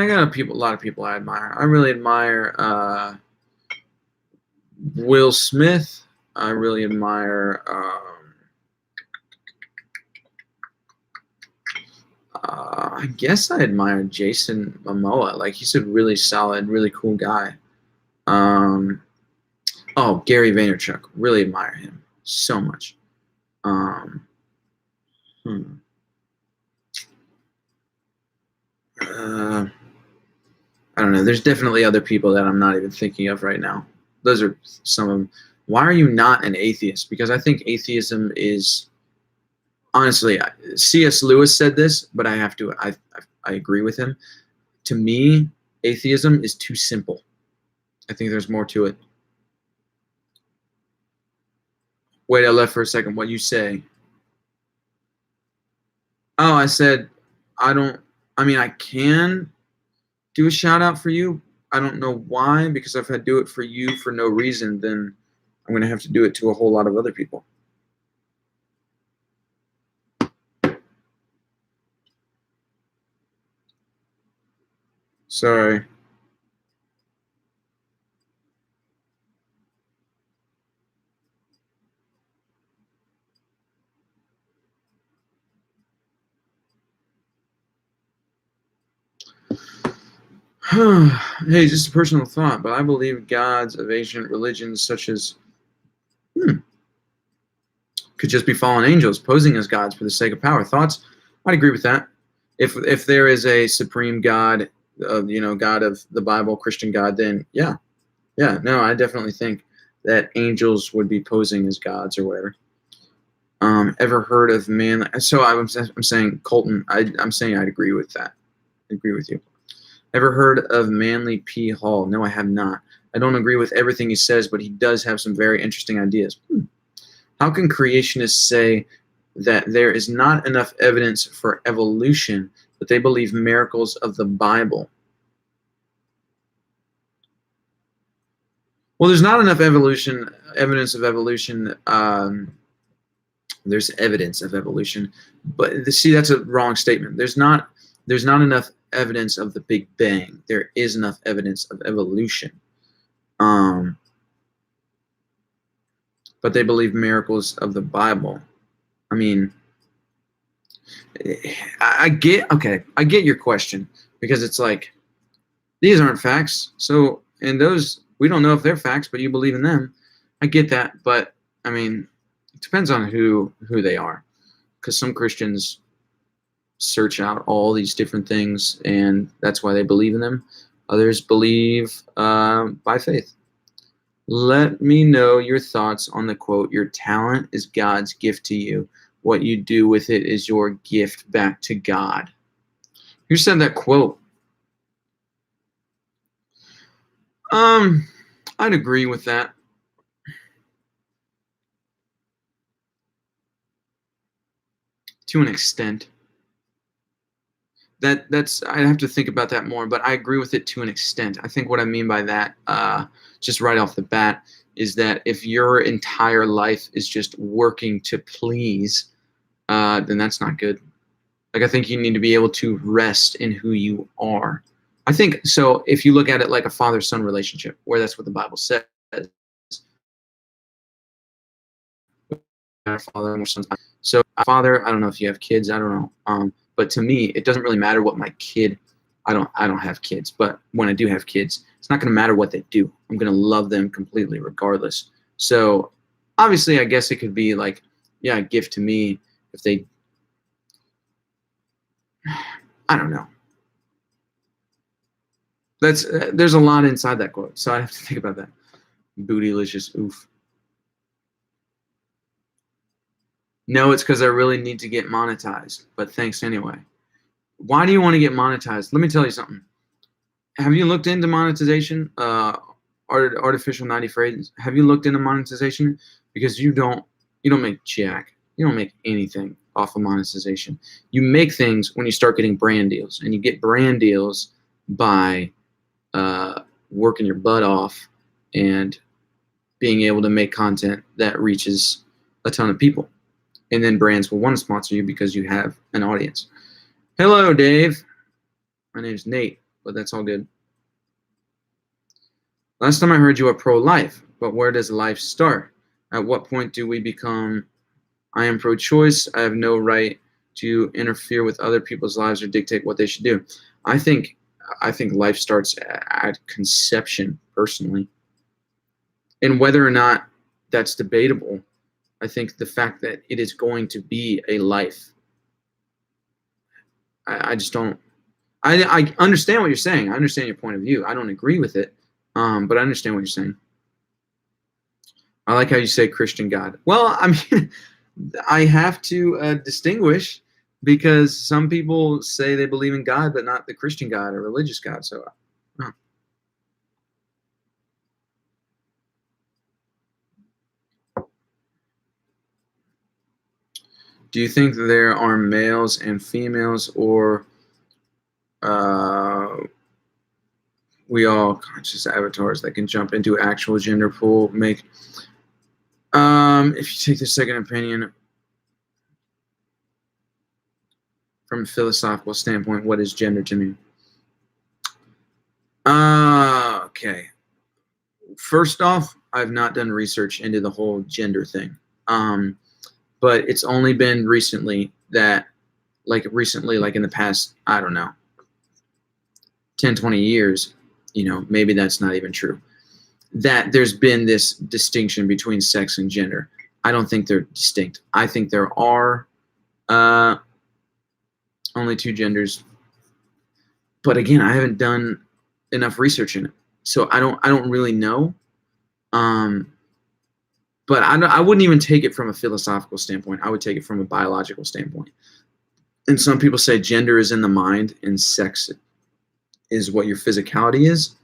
I got a lot of people I admire. I really admire Will Smith. I really admire I guess I admire Jason Momoa. Like, he's a really solid, really cool guy. Oh, Gary Vaynerchuk. Really admire him so much. Hmm. I don't know. There's definitely other people that I'm not even thinking of right now. Those are some of them. Why are you not an atheist? Because I think atheism is honestly. C.S. Lewis said this, but I have to. I agree with him. To me, atheism is too simple. I think there's more to it. Wait, I left for a second. What you say? Oh, I said I don't. I mean, I can do a shout out for you. I don't know why, because if I do it for you for no reason, then I'm going to have to do it to a whole lot of other people. Sorry. Hey, just a personal thought, but I believe gods of ancient religions such as could just be fallen angels posing as gods for the sake of power. Thoughts? I'd agree with that. If there is a supreme God, God of the Bible, Christian God, then yeah. No, I definitely think that angels would be posing as gods or whatever. Ever heard of man? So I'm saying Colton. I'm saying I'd agree with that. I agree with you. Ever heard of Manly P. Hall? No, I have not. I don't agree with everything he says, but he does have some very interesting ideas. How can creationists say that there is not enough evidence for evolution, but they believe miracles of the Bible? Well, there's not enough evidence of evolution. There's evidence of evolution, but see, that's a wrong statement. There's not enough evidence of the Big Bang. There is enough evidence of evolution. But they believe miracles of the Bible. I mean, I get your question, because it's like these aren't facts. So, and those, we don't know if they're facts, but you believe in them. I get that, but I mean, it depends on who they are, because some Christians search out all these different things, and that's why they believe in them. Others believe by faith. Let me know your thoughts on the quote, "Your talent is God's gift to you. What you do with it is your gift back to God." Who said that quote? I'd agree with that. To an extent. That's I'd have to think about that more, but I agree with it to an extent. I think what I mean by that, just right off the bat, is that if your entire life is just working to please, then that's not good. Like, I think you need to be able to rest in who you are. I think so. If you look at it like a father-son relationship, where that's what the Bible says, father and son. So, father, I don't know if you have kids. I don't know. But to me, it doesn't really matter what my kid. I don't have kids, but when I do have kids, it's not going to matter what they do. I'm going to love them completely, regardless. So, obviously, I guess it could be like, yeah, a gift to me if they. I don't know. There's a lot inside that quote, so I have to think about that. Bootylicious, oof. No, it's because I really need to get monetized, but thanks anyway. Why do you want to get monetized? Let me tell you something. Have you looked into monetization? Artificial 90 phrases. Have you looked into monetization? Because you don't make jack. You don't make anything off of monetization. You make things when you start getting brand deals, and you get brand deals by working your butt off and being able to make content that reaches a ton of people. And then brands will want to sponsor you because you have an audience. Hello, Dave. My name's Nate, but that's all good. Last time I heard you were pro-life, but where does life start? At what point do we become, I am pro-choice, I have no right to interfere with other people's lives or dictate what they should do? I think life starts at conception, personally. And whether or not that's debatable, I think the fact that it is going to be a life I just don't. I understand what you're saying. I understand your point of view. I don't agree with it, but I understand what you're saying. I like how you say Christian God. Well, I mean, I have to distinguish because some people say they believe in God, but not the Christian God or religious God. So, do you think there are males and females, or we all conscious avatars that can jump into actual gender pool? If you take the second opinion, from a philosophical standpoint, what is gender to me? Okay. First off, I've not done research into the whole gender thing. But it's only been recently that, like in the past, I don't know, 10, 20 years, maybe that's not even true, that there's been this distinction between sex and gender. I don't think they're distinct. I think there are only two genders. But again, I haven't done enough research in it, so I don't really know. But I wouldn't even take it from a philosophical standpoint. I would take it from a biological standpoint. And some people say gender is in the mind and sex is what your physicality is.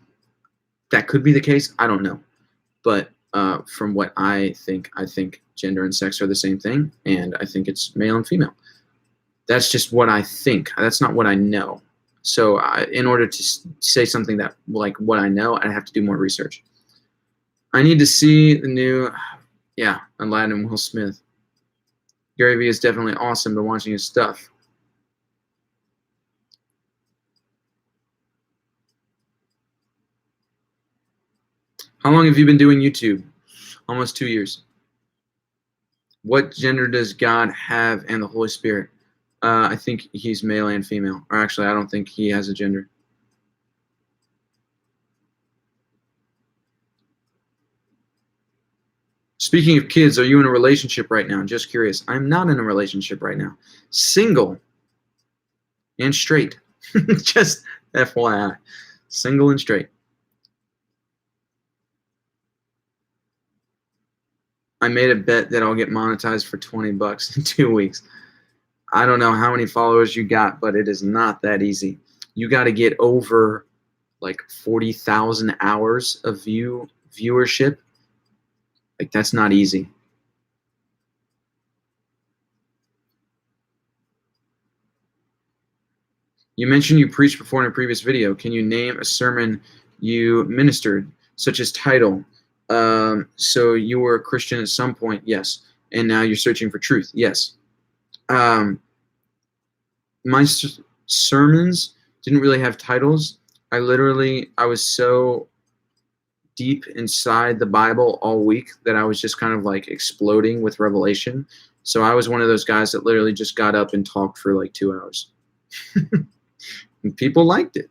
That could be the case. I don't know. But from what I think gender and sex are the same thing, and I think it's male and female. That's just what I think. That's not what I know. So in order to say something that like what I know, I have to do more research. I need to see the new, Aladdin and Will Smith. Gary Vee is definitely awesome. Been watching his stuff. How long have you been doing YouTube? Almost 2 years. What gender does God have and the Holy Spirit? I think he's male and female. Or actually, I don't think he has a gender. Speaking of kids, are you in a relationship right now? Just curious. I'm not in a relationship right now. Single and straight. Just FYI. Single and straight. I made a bet that I'll get monetized for $20 in 2 weeks. I don't know how many followers you got, but it is not that easy. You got to get over like 40,000 hours of viewership. Like, that's not easy. You mentioned you preached before in a previous video. Can you name a sermon you ministered, such as title? So you were a Christian at some point, yes. And now you're searching for truth, yes. My sermons didn't really have titles. I was so deep inside the Bible all week that I was just kind of like exploding with revelation. So I was one of those guys that literally just got up and talked for like 2 hours. And people liked it.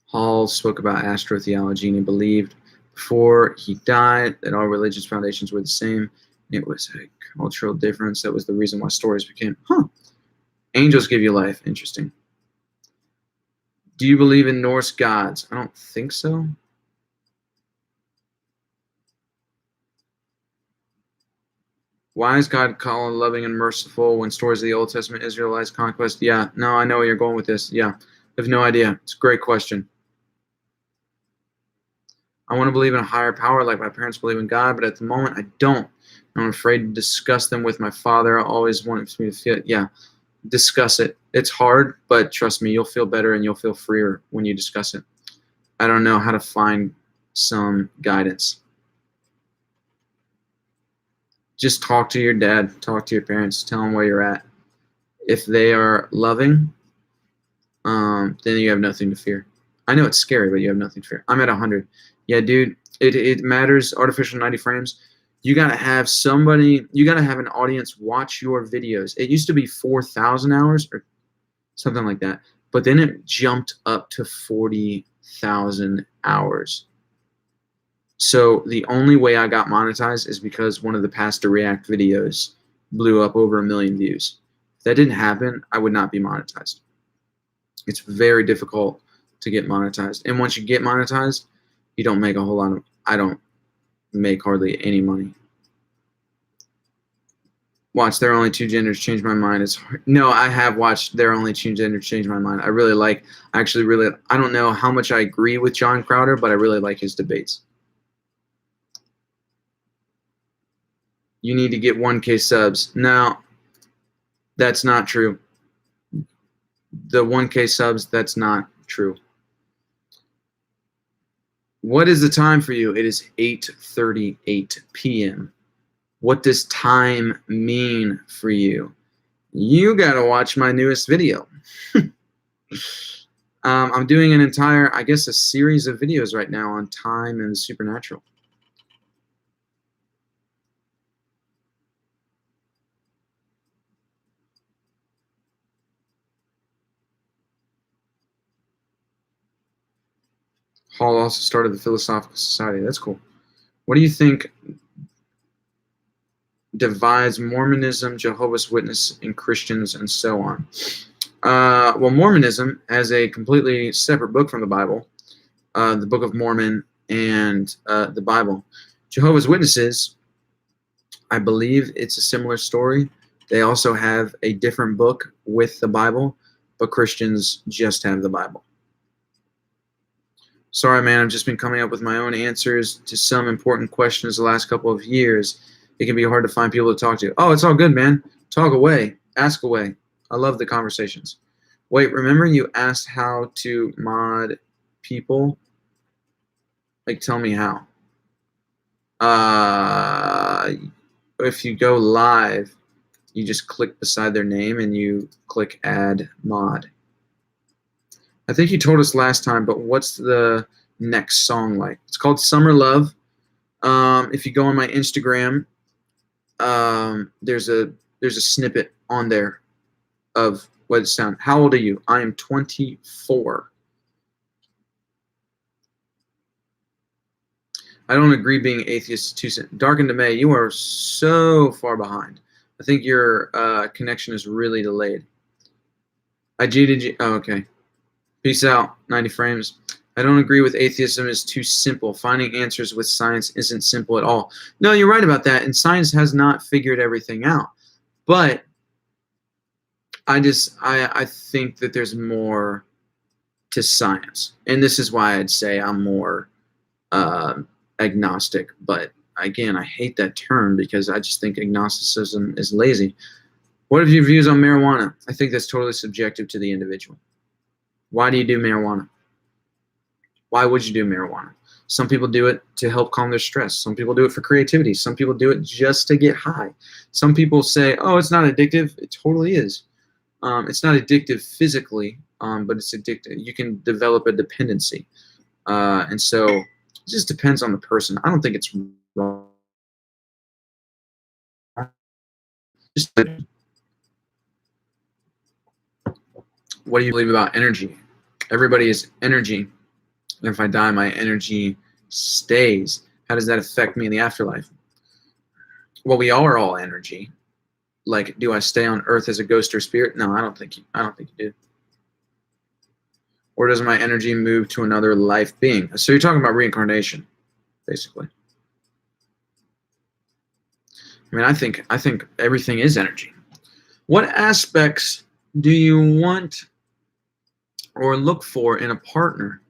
Hall spoke about astro-theology, and he believed before he died that all religious foundations were the same. It was a cultural difference. That was the reason why stories became, angels give you life. Interesting. Do you believe in Norse gods? I don't think so. Why is God called loving and merciful when stories of the Old Testament Israelites conquest? Yeah, no, I know where you're going with this. Yeah, I have no idea. It's a great question. I want to believe in a higher power like my parents believe in God, but at the moment I don't. I'm afraid to discuss them with my father. I always want me to feel, discuss it. It's hard, but trust me, you'll feel better and you'll feel freer when you discuss it. I don't know how to find some guidance. Just talk to your dad, talk to your parents, tell them where you're at. If they are loving, then you have nothing to fear. I know it's scary, but you have nothing to fear. I'm at 100. Yeah, dude, it matters. Artificial 90 frames. You got to have an audience watch your videos. It used to be 4,000 hours or something like that, but then it jumped up to 40,000 hours. So the only way I got monetized is because one of the Pastor React videos blew up over 1 million views. If that didn't happen, I would not be monetized. It's very difficult to get monetized. And once you get monetized, you don't make a whole lot of, I don't make hardly any money. Watch There Are Only Two Genders, change my mind. It's hard. No, I have watched There Are Only Two Genders, change my mind. I don't know how much I agree with John Crowder, but I really like his debates. You need to get 1K subs. No, that's not true. The 1K subs, that's not true. What is the time for you? It is 8:38 p.m. What does time mean for you? You got to watch my newest video. I'm doing an entire, I guess, a series of videos right now on time and the supernatural. Hall also started the Philosophical Society. That's cool. What do you think divides Mormonism, Jehovah's Witness, and Christians, and so on? Well, Mormonism has a completely separate book from the Bible, the Book of Mormon and the Bible. Jehovah's Witnesses, I believe it's a similar story. They also have a different book with the Bible, but Christians just have the Bible. Sorry, man, I've just been coming up with my own answers to some important questions the last couple of years. It can be hard to find people to talk to. Oh, it's all good, man. Talk away. Ask away. I love the conversations. Wait, remember you asked how to mod people? Like, tell me how. If you go live, you just click beside their name and you click add mod. I think you told us last time, but what's the next song like? It's called Summer Love. If you go on my Instagram, there's a snippet on there of what it sounds. How old are you? I am 24. I don't agree being atheist too soon. Darkened to May, you are so far behind. I think your connection is really delayed. Oh, okay. Peace out, 90 frames. I don't agree with atheism is too simple. Finding answers with science isn't simple at all. No, you're right about that. And science has not figured everything out. But I think that there's more to science. And this is why I'd say I'm more agnostic. But again, I hate that term because I just think agnosticism is lazy. What are your views on marijuana? I think that's totally subjective to the individual. Why do you do marijuana? Why would you do marijuana? Some people do it to help calm their stress. Some people do it for creativity. Some people do it just to get high. Some people say, oh, it's not addictive. It totally is. It's not addictive physically, but it's addictive. You can develop a dependency. And so it just depends on the person. I don't think it's wrong. What do you believe about energy? Everybody is energy. And if I die, my energy stays. How does that affect me in the afterlife? Well, we are all energy. Like, do I stay on Earth as a ghost or spirit? No, I don't think you do. Or does my energy move to another life being? So you're talking about reincarnation, basically. I mean, I think everything is energy. What aspects do you want or look for in a partner?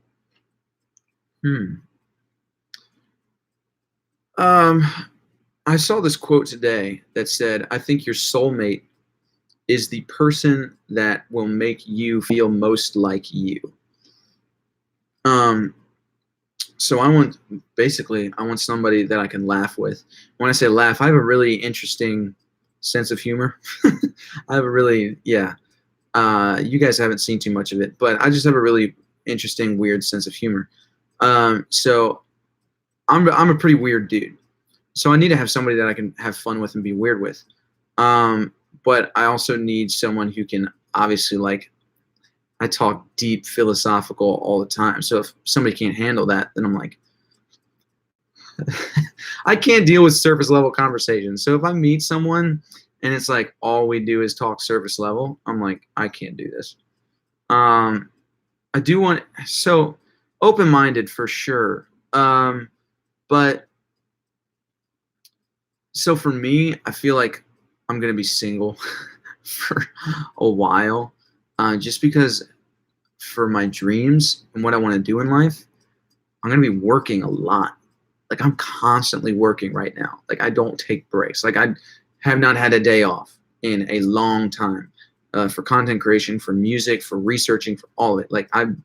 I saw this quote today that said, I think your soulmate is the person that will make you feel most like you. So I want somebody that I can laugh with. When I say laugh, I have a really interesting sense of humor. I have a really, you guys haven't seen too much of it, but I just have a really interesting, weird sense of humor. So I'm a pretty weird dude. So I need to have somebody that I can have fun with and be weird with. But I also need someone who can obviously, like, I talk deep philosophical all the time. So if somebody can't handle that, then I'm like, I can't deal with surface level conversations. So if I meet someone and it's like all we do is talk surface level. I'm like, I can't do this. I do want, so open-minded for sure. But so for me, I feel like I'm going to be single for a while, just because for my dreams and what I want to do in life, I'm going to be working a lot. Like I'm constantly working right now. Like I don't take breaks. Like I have not had a day off in a long time, for content creation, for music, for researching, for all of it. Like I'm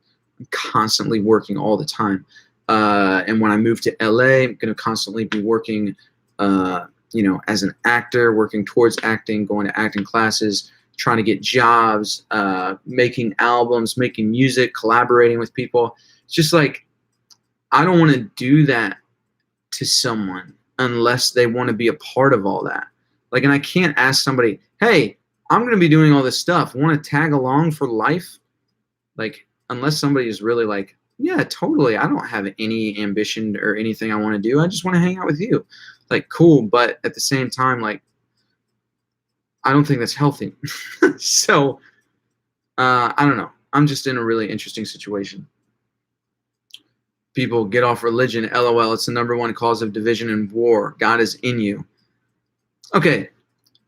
constantly working all the time. And when I move to LA, I'm going to constantly be working, as an actor, working towards acting, going to acting classes, trying to get jobs, making albums, making music, collaborating with people. It's just like, I don't want to do that to someone unless they want to be a part of all that. Like, and I can't ask somebody, hey, I'm going to be doing all this stuff. Want to tag along for life? Like, unless somebody is really like, yeah, totally. I don't have any ambition or anything I want to do. I just want to hang out with you. Like, cool. But at the same time, like, I don't think that's healthy. So, I don't know. I'm just in a really interesting situation. People, get off religion. LOL. It's the #1 cause of division and war. God is in you. Okay.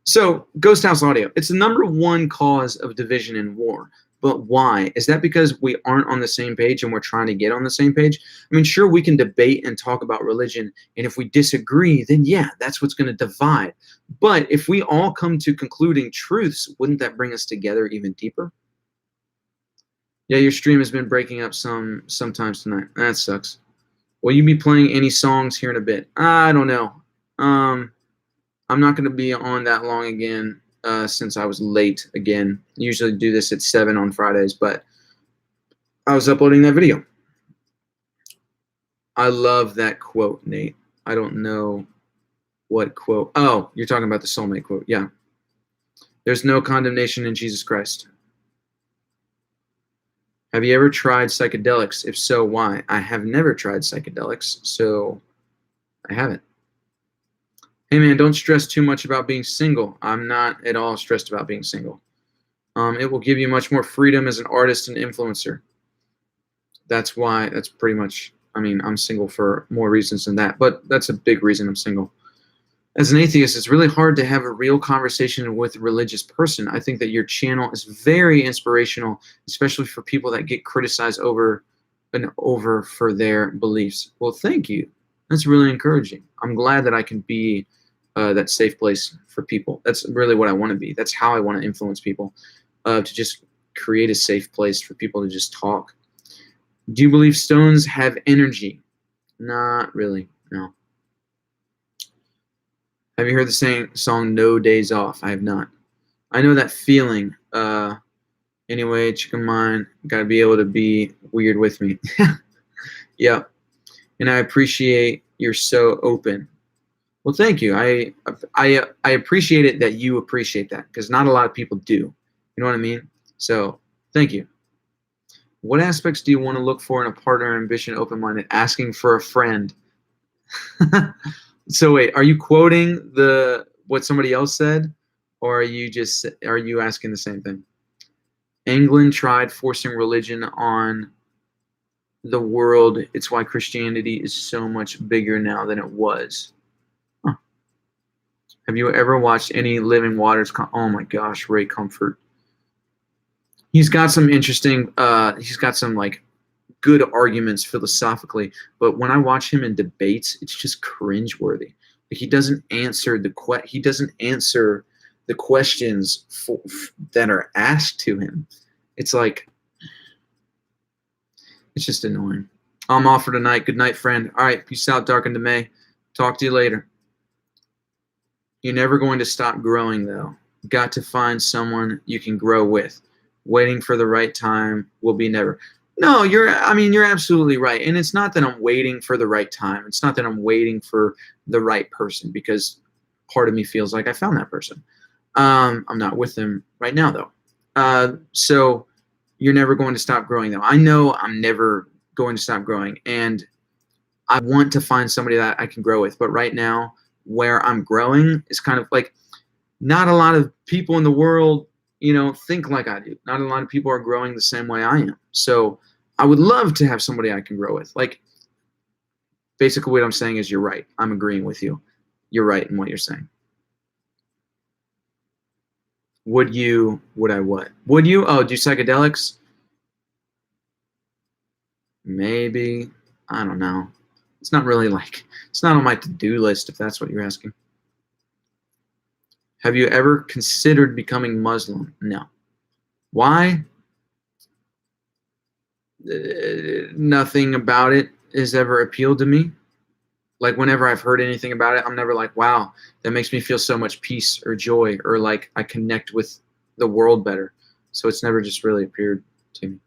So, Ghost House Audio. It's the #1 cause of division and war. But why? Is that because we aren't on the same page and we're trying to get on the same page? I mean, sure, we can debate and talk about religion, and if we disagree, then yeah, that's what's going to divide. But if we all come to concluding truths, wouldn't that bring us together even deeper? Yeah, your stream has been breaking up sometimes tonight. That sucks. Will you be playing any songs here in a bit? I don't know. I'm not going to be on that long again. Since I was late again. Usually do this at 7 on Fridays, but I was uploading that video. I love that quote, Nate. I don't know what quote. Oh, you're talking about the soulmate quote. Yeah. There's no condemnation in Jesus Christ. Have you ever tried psychedelics? If so, why? I have never tried psychedelics, so I haven't. Hey man, don't stress too much about being single. I'm not at all stressed about being single. It will give you much more freedom as an artist and influencer. That's why, that's pretty much, I mean, I'm single for more reasons than that, but that's a big reason I'm single. As an atheist, it's really hard to have a real conversation with a religious person. I think that your channel is very inspirational, especially for people that get criticized over and over for their beliefs. Well, thank you. That's really encouraging. I'm glad that I can be that safe place for people. That's really what I want to be. That's how I want to influence people, to just create a safe place for people to just talk. Do you believe stones have energy? Not really, no. Have you heard the song No Days Off? I have not. I know that feeling. Anyway, chicken mind, gotta be able to be weird with me. Yeah. And I appreciate you're so open. Well, thank you. I appreciate it that you appreciate that, because not a lot of people do. You know what I mean? So thank you. What aspects do you want to look for in a partner? Ambition, open-minded, asking for a friend. So wait, are you quoting what somebody else said, or are you asking the same thing? England tried forcing religion on the world. It's why Christianity is so much bigger now than it was. Huh. Have you ever watched any Living Waters? Oh my gosh, Ray Comfort. He's got some interesting, he's got some like good arguments philosophically, but when I watch him in debates, it's just cringeworthy. Like he doesn't answer the questions that are asked to him. It's like, it's just annoying. I'm off for tonight. Good night, friend. All right, peace out, dark into May. Talk to you later. You're never going to stop growing, though. Got to find someone you can grow with. Waiting for the right time will be never. No, you're absolutely right. And it's not that I'm waiting for the right time. It's not that I'm waiting for the right person, because part of me feels like I found that person. I'm not with them right now, though. So you're never going to stop growing, though. I know I'm never going to stop growing, and I want to find somebody that I can grow with. But right now, where I'm growing is kind of like, not a lot of people in the world, think like I do. Not a lot of people are growing the same way I am. So I would love to have somebody I can grow with. Like, basically what I'm saying is you're right. I'm agreeing with you. You're right in what you're saying. Would I what? Would you? Oh, do psychedelics? Maybe. I don't know. It's not on my to-do list if that's what you're asking. Have you ever considered becoming Muslim? No. Why? Nothing about it has ever appealed to me. Like, whenever I've heard anything about it, I'm never like, wow, that makes me feel so much peace or joy, or like I connect with the world better. So it's never just really appeared to me.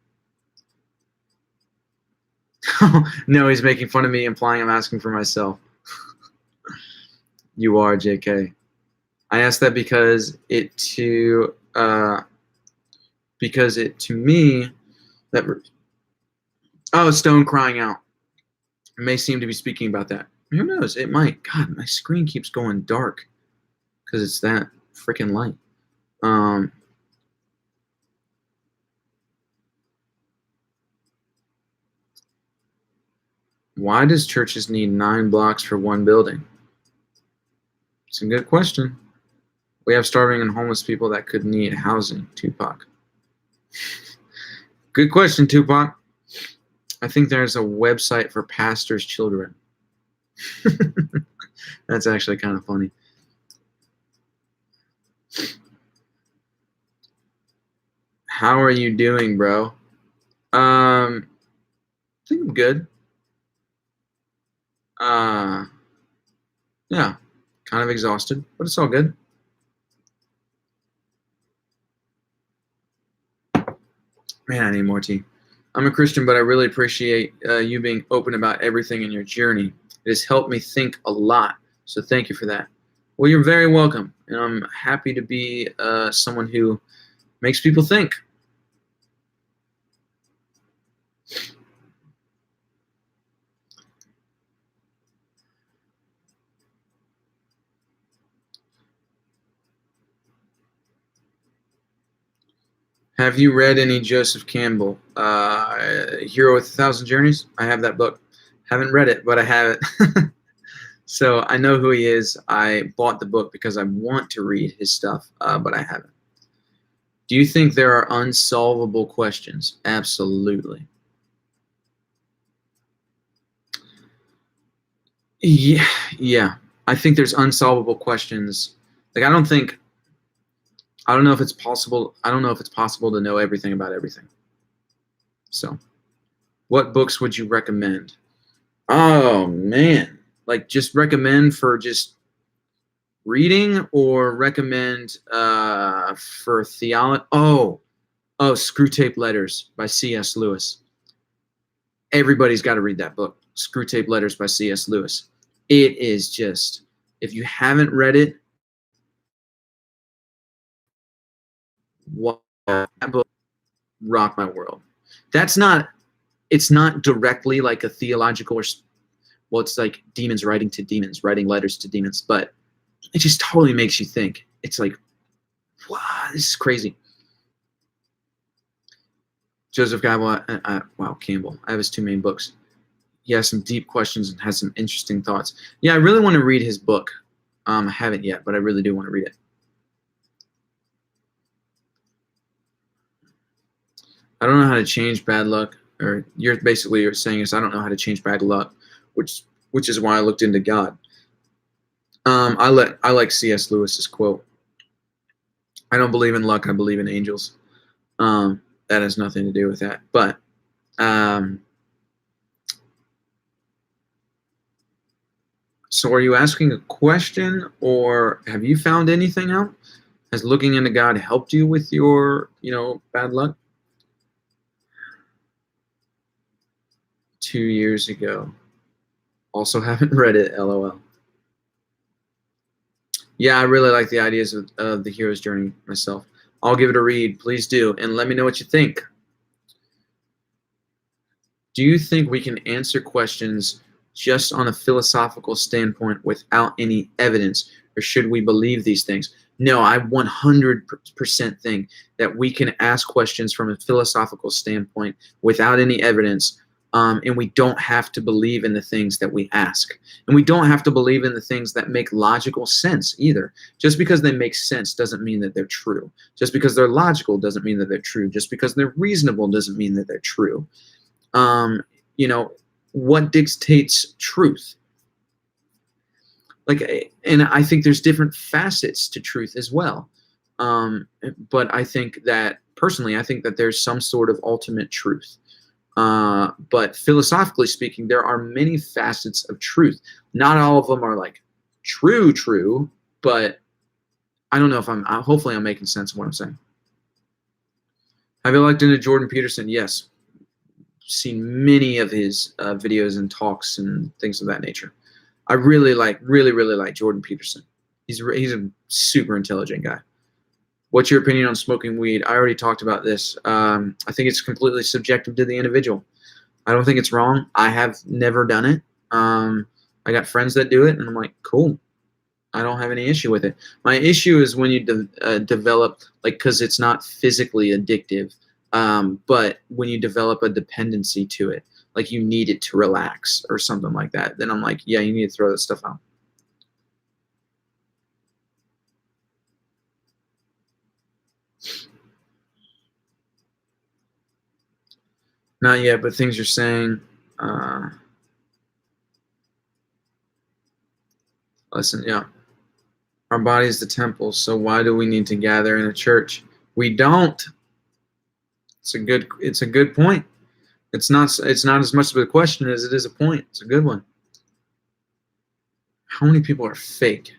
No, he's making fun of me, implying I'm asking for myself. You are, JK. I asked that because it to me that Stone crying out. It may seem to be speaking about that. Who knows? It might. God, my screen keeps going dark because it's that freaking light. Why does churches need 9 blocks for one building? It's a good question. We have starving and homeless people that could need housing, Tupac. Good question, Tupac. I think there's a website for pastors' children. That's actually kind of funny. How are you doing, bro? I think I'm good. Yeah, kind of exhausted, but it's all good. Man, I need more tea. I'm a Christian, but I really appreciate you being open about everything in your journey. It has helped me think a lot, so thank you for that. Well, you're very welcome, and I'm happy to be someone who makes people think. Have you read any Joseph Campbell, Hero with 1,000 Journeys? I have that book. Haven't read it, but I have it. So I know who he is. I bought the book because I want to read his stuff, but I haven't. Do you think there are unsolvable questions? Absolutely. Yeah. I think there's unsolvable questions. Like, I don't know if it's possible. I don't know if it's possible to know everything about everything. So, what books would you recommend? Oh, man. Like, just recommend for just reading, or recommend for theology? Oh, Screwtape Letters by C.S. Lewis. Everybody's got to read that book, Screwtape Letters by C.S. Lewis. It is just, if you haven't read it, that book rocked my world. It's not directly like a theological, or, well, it's like demons writing to demons, writing letters to demons, but it just totally makes you think. It's like, wow, this is crazy. Joseph Campbell, Campbell. I have his 2 main books. He has some deep questions and has some interesting thoughts. Yeah, I really want to read his book. I haven't yet, but I really do want to read it. I don't know how to change bad luck, or you're saying is I don't know how to change bad luck, which is why I looked into God. I like C.S. Lewis's quote. I don't believe in luck. I believe in angels. That has nothing to do with that. But so are you asking a question, or have you found anything out? Has looking into God helped you with your, bad luck? 2 years ago. Also haven't read it, LOL. Yeah, I really like the ideas of the hero's journey myself. I'll give it a read. Please do. And let me know what you think. Do you think we can answer questions just on a philosophical standpoint without any evidence, or should we believe these things? No, I 100% think that we can ask questions from a philosophical standpoint without any evidence, and we don't have to believe in the things that we ask. And we don't have to believe in the things that make logical sense either. Just because they make sense doesn't mean that they're true. Just because they're logical doesn't mean that they're true. Just because they're reasonable doesn't mean that they're true. What dictates truth? And I think there's different facets to truth as well. But I think that, personally, I think that there's some sort of ultimate truth. But philosophically speaking, there are many facets of truth. Not all of them are like true, but I don't know if hopefully I'm making sense of what I'm saying. Have you looked into Jordan Peterson? Yes. Seen many of his videos and talks and things of that nature. I really like Jordan Peterson. He's a super intelligent guy. What's your opinion on smoking weed? I already talked about this. I think it's completely subjective to the individual. I don't think it's wrong. I have never done it. I got friends that do it, and I'm like, cool. I don't have any issue with it. My issue is when you develop, because it's not physically addictive, but when you develop a dependency to it, like you need it to relax or something like that, then I'm like, yeah, you need to throw that stuff out. Not yet, but things you're saying. Listen, yeah. Our body is the temple, so why do we need to gather in a church? We don't. It's a good point. It's not as much of a question as it is a point. It's a good one. How many people are fake?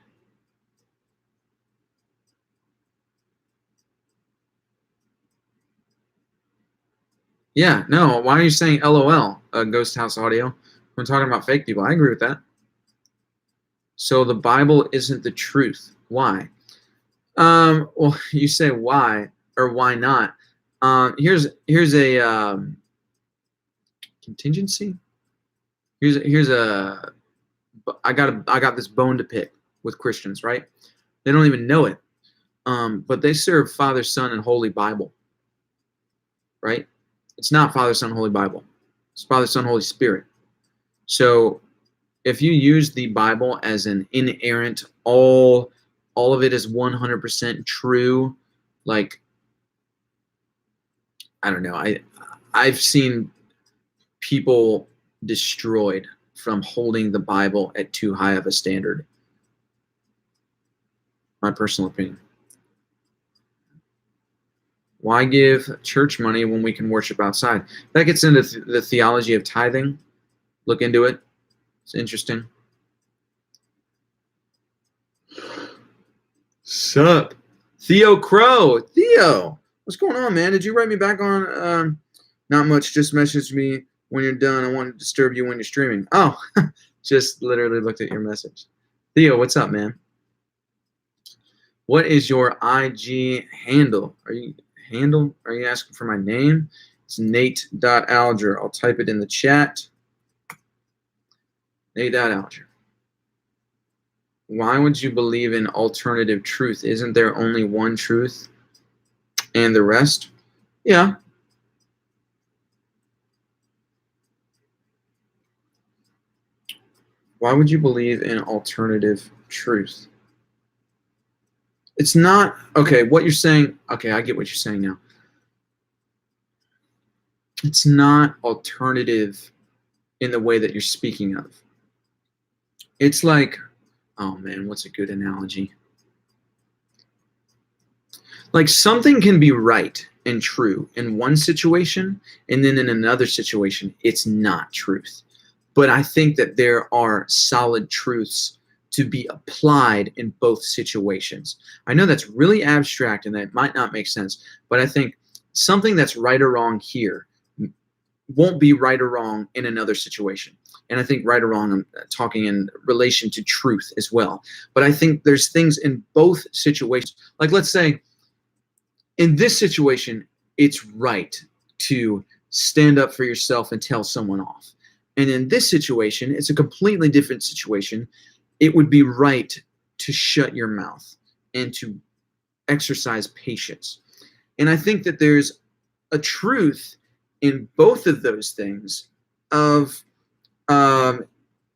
Yeah, no. Why are you saying LOL, Ghost House Audio? We're talking about fake people. I agree with that. So the Bible isn't the truth. Why? Well, you say why or why not? Here's a contingency. I got this bone to pick with Christians, right? They don't even know it, but they serve Father, Son, and Holy Bible, right? It's not Father, Son, Holy Bible. It's Father, Son, Holy Spirit. So if you use the Bible as an inerrant, all of it is 100% true, like, I don't know. I've seen people destroyed from holding the Bible at too high of a standard. My personal opinion. Why give church money when we can worship outside? That gets into the theology of tithing. Look into it. It's interesting. Sup? Theo Crow. Theo, what's going on, man? Did you write me back on? Not much. Just message me when you're done. I want to disturb you when you're streaming. Oh, just literally looked at your message. Theo, what's up, man? What is your IG handle? Are you asking for my name? It's Nate.Alger. I'll type it in the chat. Nate.Alger. Why would you believe in alternative truth? Isn't there only one truth and the rest? Yeah. Why would you believe in alternative truth? It's not, okay, what you're saying, okay, I get what you're saying now. It's not alternative in the way that you're speaking of. It's like, oh man, what's a good analogy? Like something can be right and true in one situation, and then in another situation, it's not truth. But I think that there are solid truths to be applied in both situations. I know that's really abstract and that might not make sense, but I think something that's right or wrong here won't be right or wrong in another situation. And I think right or wrong, I'm talking in relation to truth as well. But I think there's things in both situations. Like let's say in this situation, it's right to stand up for yourself and tell someone off. And in this situation, it's a completely different situation. It would be right to shut your mouth and to exercise patience. And I think that there's a truth in both of those things of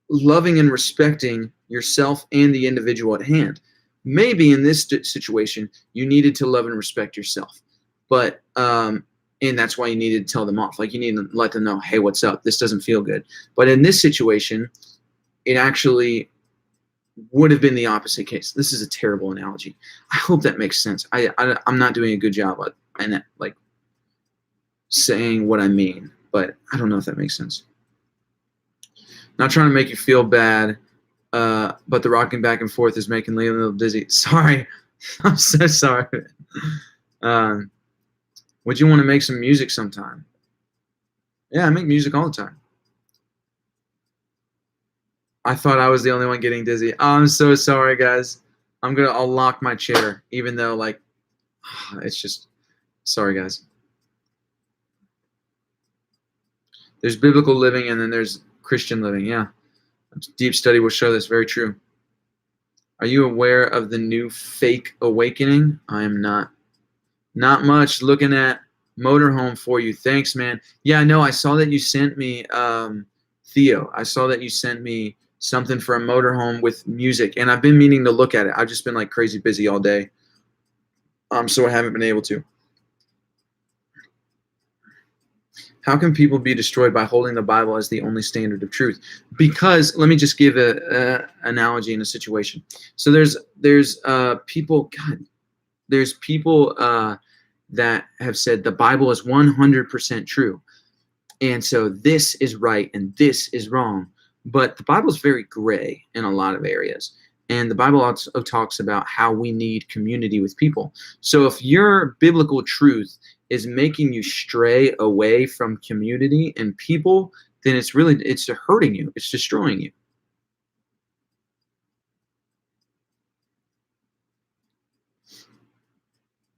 loving and respecting yourself and the individual at hand. Maybe in this situation, you needed to love and respect yourself, but and that's why you needed to tell them off. Like, you need to let them know, hey, what's up? This doesn't feel good. But in this situation, it actually would have been the opposite case. This is a terrible analogy. I hope that makes sense. I'm not doing a good job at like saying what I mean, but I don't know if that makes sense. Not trying to make you feel bad, but the rocking back and forth is making Liam a little dizzy. Sorry. I'm so sorry. Would you want to make some music sometime? Yeah, I make music all the time. I thought I was the only one getting dizzy. Oh, I'm so sorry, guys. I'll lock my chair, even though, like, it's just, sorry, guys. There's biblical living and then there's Christian living. Yeah. Deep study will show this. Very true. Are you aware of the new fake awakening? I am not. Not much. Looking at Motorhome for you. Thanks, man. Yeah, I know. I saw that you sent me, Theo. I saw that you sent me something for a motorhome with music, and I've been meaning to look at it. I've just been like crazy busy all day, so I haven't been able to. How can people be destroyed by holding the Bible as the only standard of truth? Because let me just give an analogy in a situation. So there's people. God, there's people that have said the Bible is 100% true, and so this is right and this is wrong. But the Bible is very gray in a lot of areas. And the Bible also talks about how we need community with people. So if your biblical truth is making you stray away from community and people, then it's hurting you. It's destroying you.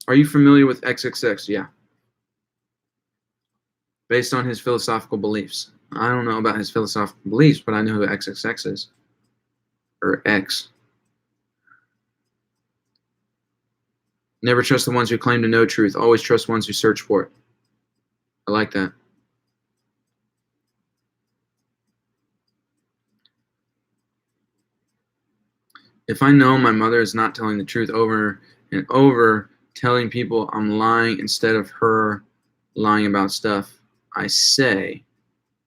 Are you familiar with XXX? Yeah. Based on his philosophical beliefs. I don't know about his philosophical beliefs, but I know who XXX is. Or X. Never trust the ones who claim to know truth. Always trust ones who search for it. I like that. If I know my mother is not telling the truth over and over, telling people I'm lying instead of her lying about stuff, I say,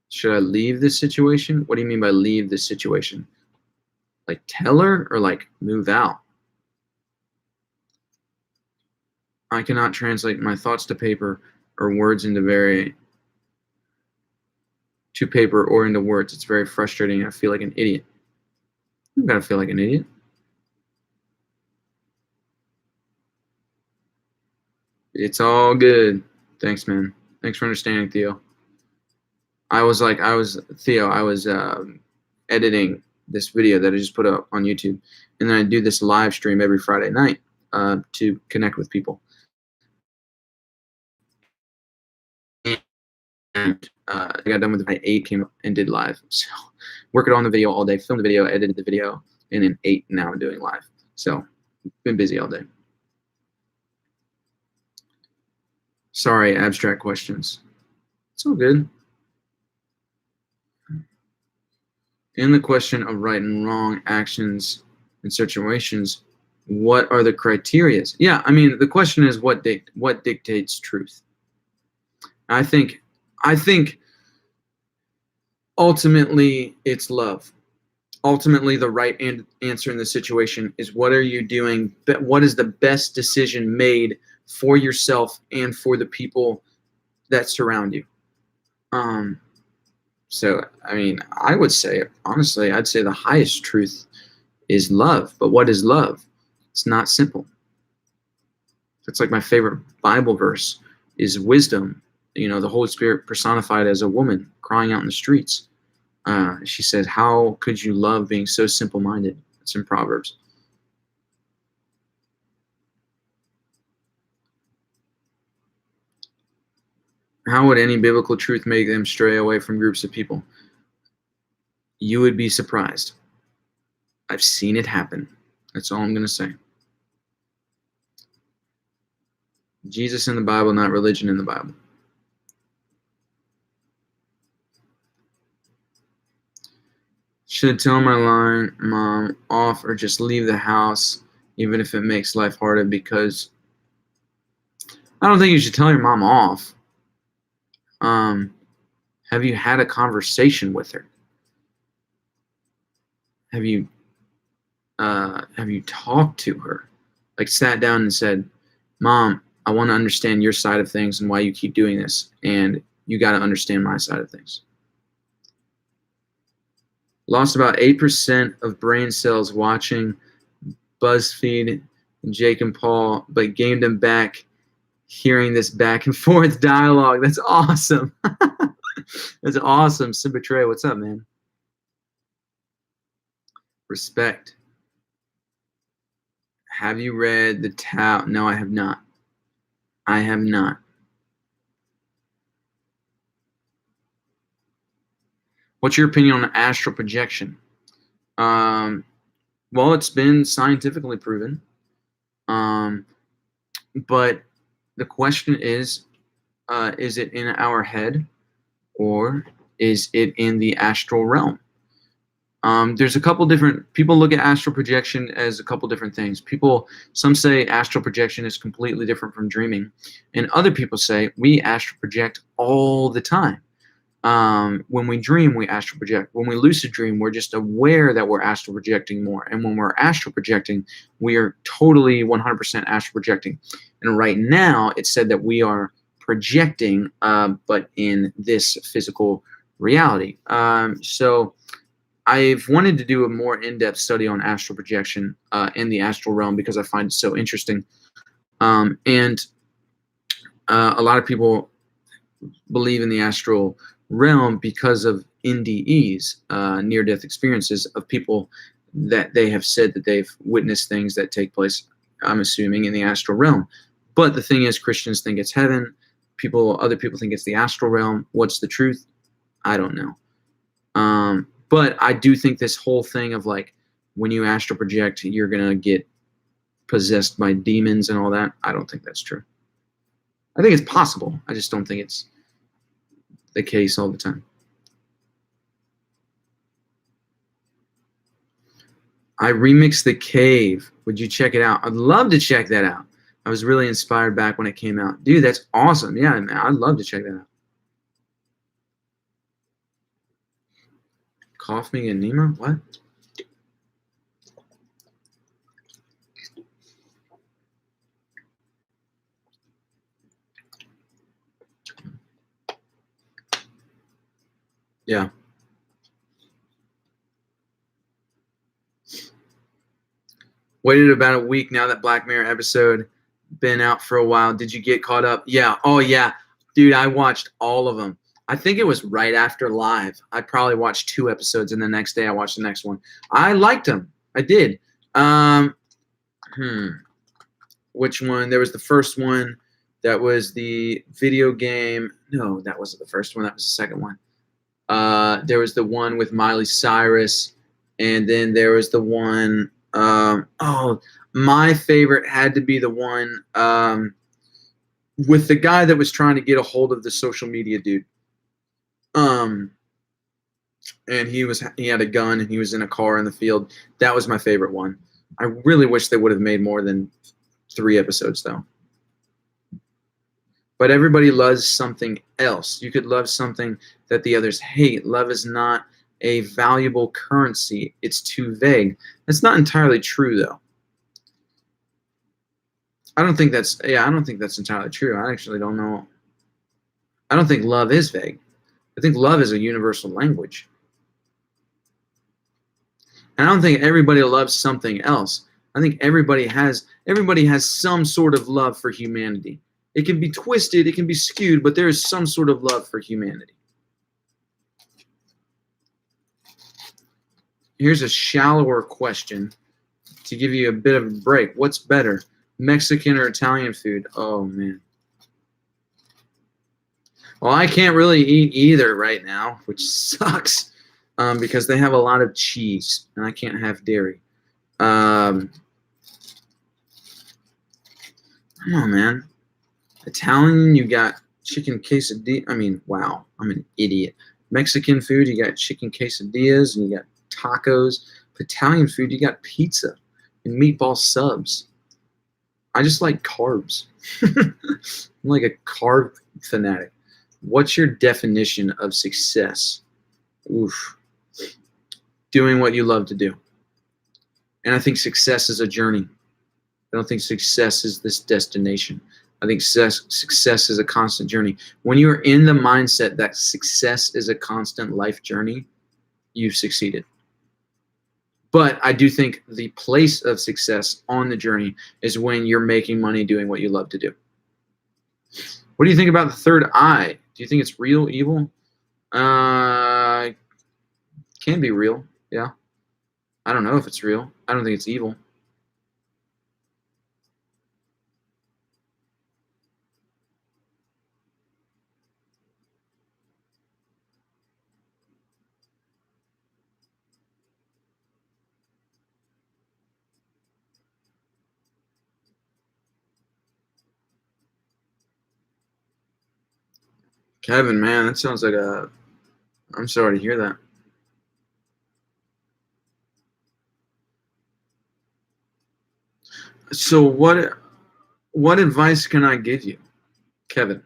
should I leave this situation? What do you mean by leave this situation? Like tell her or like move out? I cannot translate my thoughts to paper or words to paper or into words. It's very frustrating. I feel like an idiot. You gotta feel like an idiot. It's all good. Thanks, man. Thanks for understanding, Theo. I was editing this video that I just put up on YouTube, and then I do this live stream every Friday night to connect with people. And I got done with it by 8, came up and did live. So working on the video all day, filmed the video, edited the video, and then 8 now I'm doing live. So been busy all day. Sorry, abstract questions. It's all good. In the question of right and wrong actions in situations, what are the criteria? Yeah, I mean, the question is what dictates truth. I think ultimately it's love. Ultimately, the right answer in the situation is what are you doing? What is the best decision made for yourself and for the people that surround you? So, I mean, I would say, honestly, I'd say the highest truth is love. But what is love? It's not simple. It's like my favorite Bible verse is wisdom. You know, the Holy Spirit personified as a woman crying out in the streets. She said, how could you love being so simple-minded? It's in Proverbs. How would any biblical truth make them stray away from groups of people? You would be surprised. I've seen it happen. That's all I'm going to say. Jesus in the Bible, not religion in the Bible. Should tell my mom off or just leave the house, even if it makes life harder, because I don't think you should tell your mom off. Have you had a conversation with her? Have you talked to her? Like sat down and said, Mom, I want to understand your side of things and why you keep doing this. And you got to understand my side of things. Lost about 8% of brain cells watching BuzzFeed and Jake and Paul, but gained them back hearing this back and forth dialogue. That's awesome. That's awesome. Simbatray, what's up, man? Respect. Have you read the Tao? No, I have not. I have not. What's your opinion on astral projection? Well, it's been scientifically proven. But the question is it in our head or is it in the astral realm? There's a couple different, people look at astral projection as a couple different things. Some say astral projection is completely different from dreaming. And other people say we astral project all the time. When we dream, we astral project. When we lucid dream, we're just aware that we're astral projecting more. And when we're astral projecting, we are totally 100% astral projecting. And right now, it's said that we are projecting, but in this physical reality. So I've wanted to do a more in-depth study on astral projection in the astral realm because I find it so interesting. And a lot of people believe in the astral realm because of NDEs, near-death experiences of people that they have said that they've witnessed things that take place, I'm assuming, in the astral realm. But the thing is, Christians think it's heaven. Other people think it's the astral realm. What's the truth? I don't know. But I do think this whole thing of like when you astral project, you're going to get possessed by demons and all that. I don't think that's true. I think it's possible. I just don't think it's the case all the time. I remixed The Cave. Would you check it out? I'd love to check that out. I was really inspired back when it came out. Dude, that's awesome. Yeah, man, I'd love to check that out. Kaufman and Nemo? What? Yeah. Waited about a week now that Black Mirror episode been out for a while. Did you get caught up? Yeah. Oh, yeah. Dude, I watched all of them. I think it was right after live. I probably watched 2 episodes, and the next day I watched the next one. I liked them. I did. Which one? There was the first one. That was the video game. No, that wasn't the first one. That was the second one. There was the one with Miley Cyrus, and then there was the one. My favorite had to be the one with the guy that was trying to get a hold of the social media dude. And he had a gun and he was in a car in the field. That was my favorite one. I really wish they would have made more than 3 episodes though. But everybody loves something else. You could love something that the others hate. Love is not a valuable currency. It's too vague. That's not entirely true though. I don't think that's entirely true. I actually don't know. I don't think love is vague. I think love is a universal language. And I don't think everybody loves something else. I think everybody has some sort of love for humanity. It can be twisted, it can be skewed, but there is some sort of love for humanity. Here's a shallower question to give you a bit of a break. What's better, Mexican or Italian food? Oh, man. Well, I can't really eat either right now, which sucks because they have a lot of cheese, and I can't have dairy. Come on, man. Italian, you got chicken quesadilla. I mean, wow, I'm an idiot. Mexican food, you got chicken quesadillas and you got tacos. Italian food, you got pizza and meatball subs. I just like carbs. I'm like a carb fanatic. What's your definition of success? Oof. Doing what you love to do. And I think success is a journey. I don't think success is this destination. I think success is a constant journey. When you are in the mindset that success is a constant life journey, you've succeeded. But I do think the place of success on the journey is when you're making money doing what you love to do. What do you think about the third eye? Do you think it's real evil? Can be real, yeah. I don't know if it's real. I don't think it's evil. Kevin, man, that sounds like a... I'm sorry to hear that. So what advice can I give you, Kevin?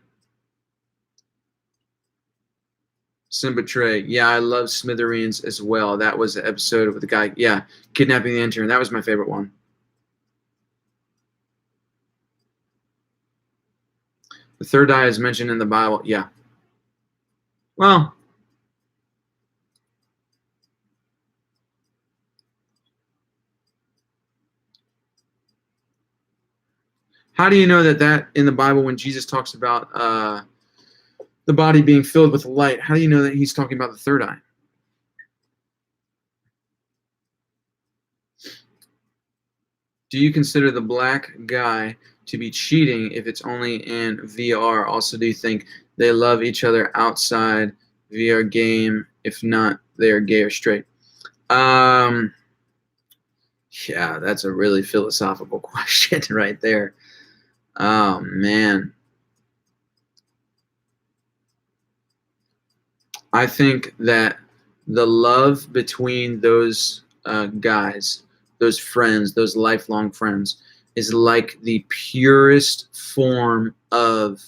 Simba Trey. Yeah, I love Smithereens as well. That was the episode with the guy, yeah, kidnapping the intern. That was my favorite one. The third eye is mentioned in the Bible. Yeah. Well, how do you know that in the Bible, when Jesus talks about the body being filled with light, how do you know that he's talking about the third eye? Do you consider the black guy to be cheating if it's only in VR? Also, do you think they love each other outside VR game? If not, they are gay or straight. Yeah, that's a really philosophical question right there. Oh, man. I think that the love between those guys, those friends, those lifelong friends, is like the purest form of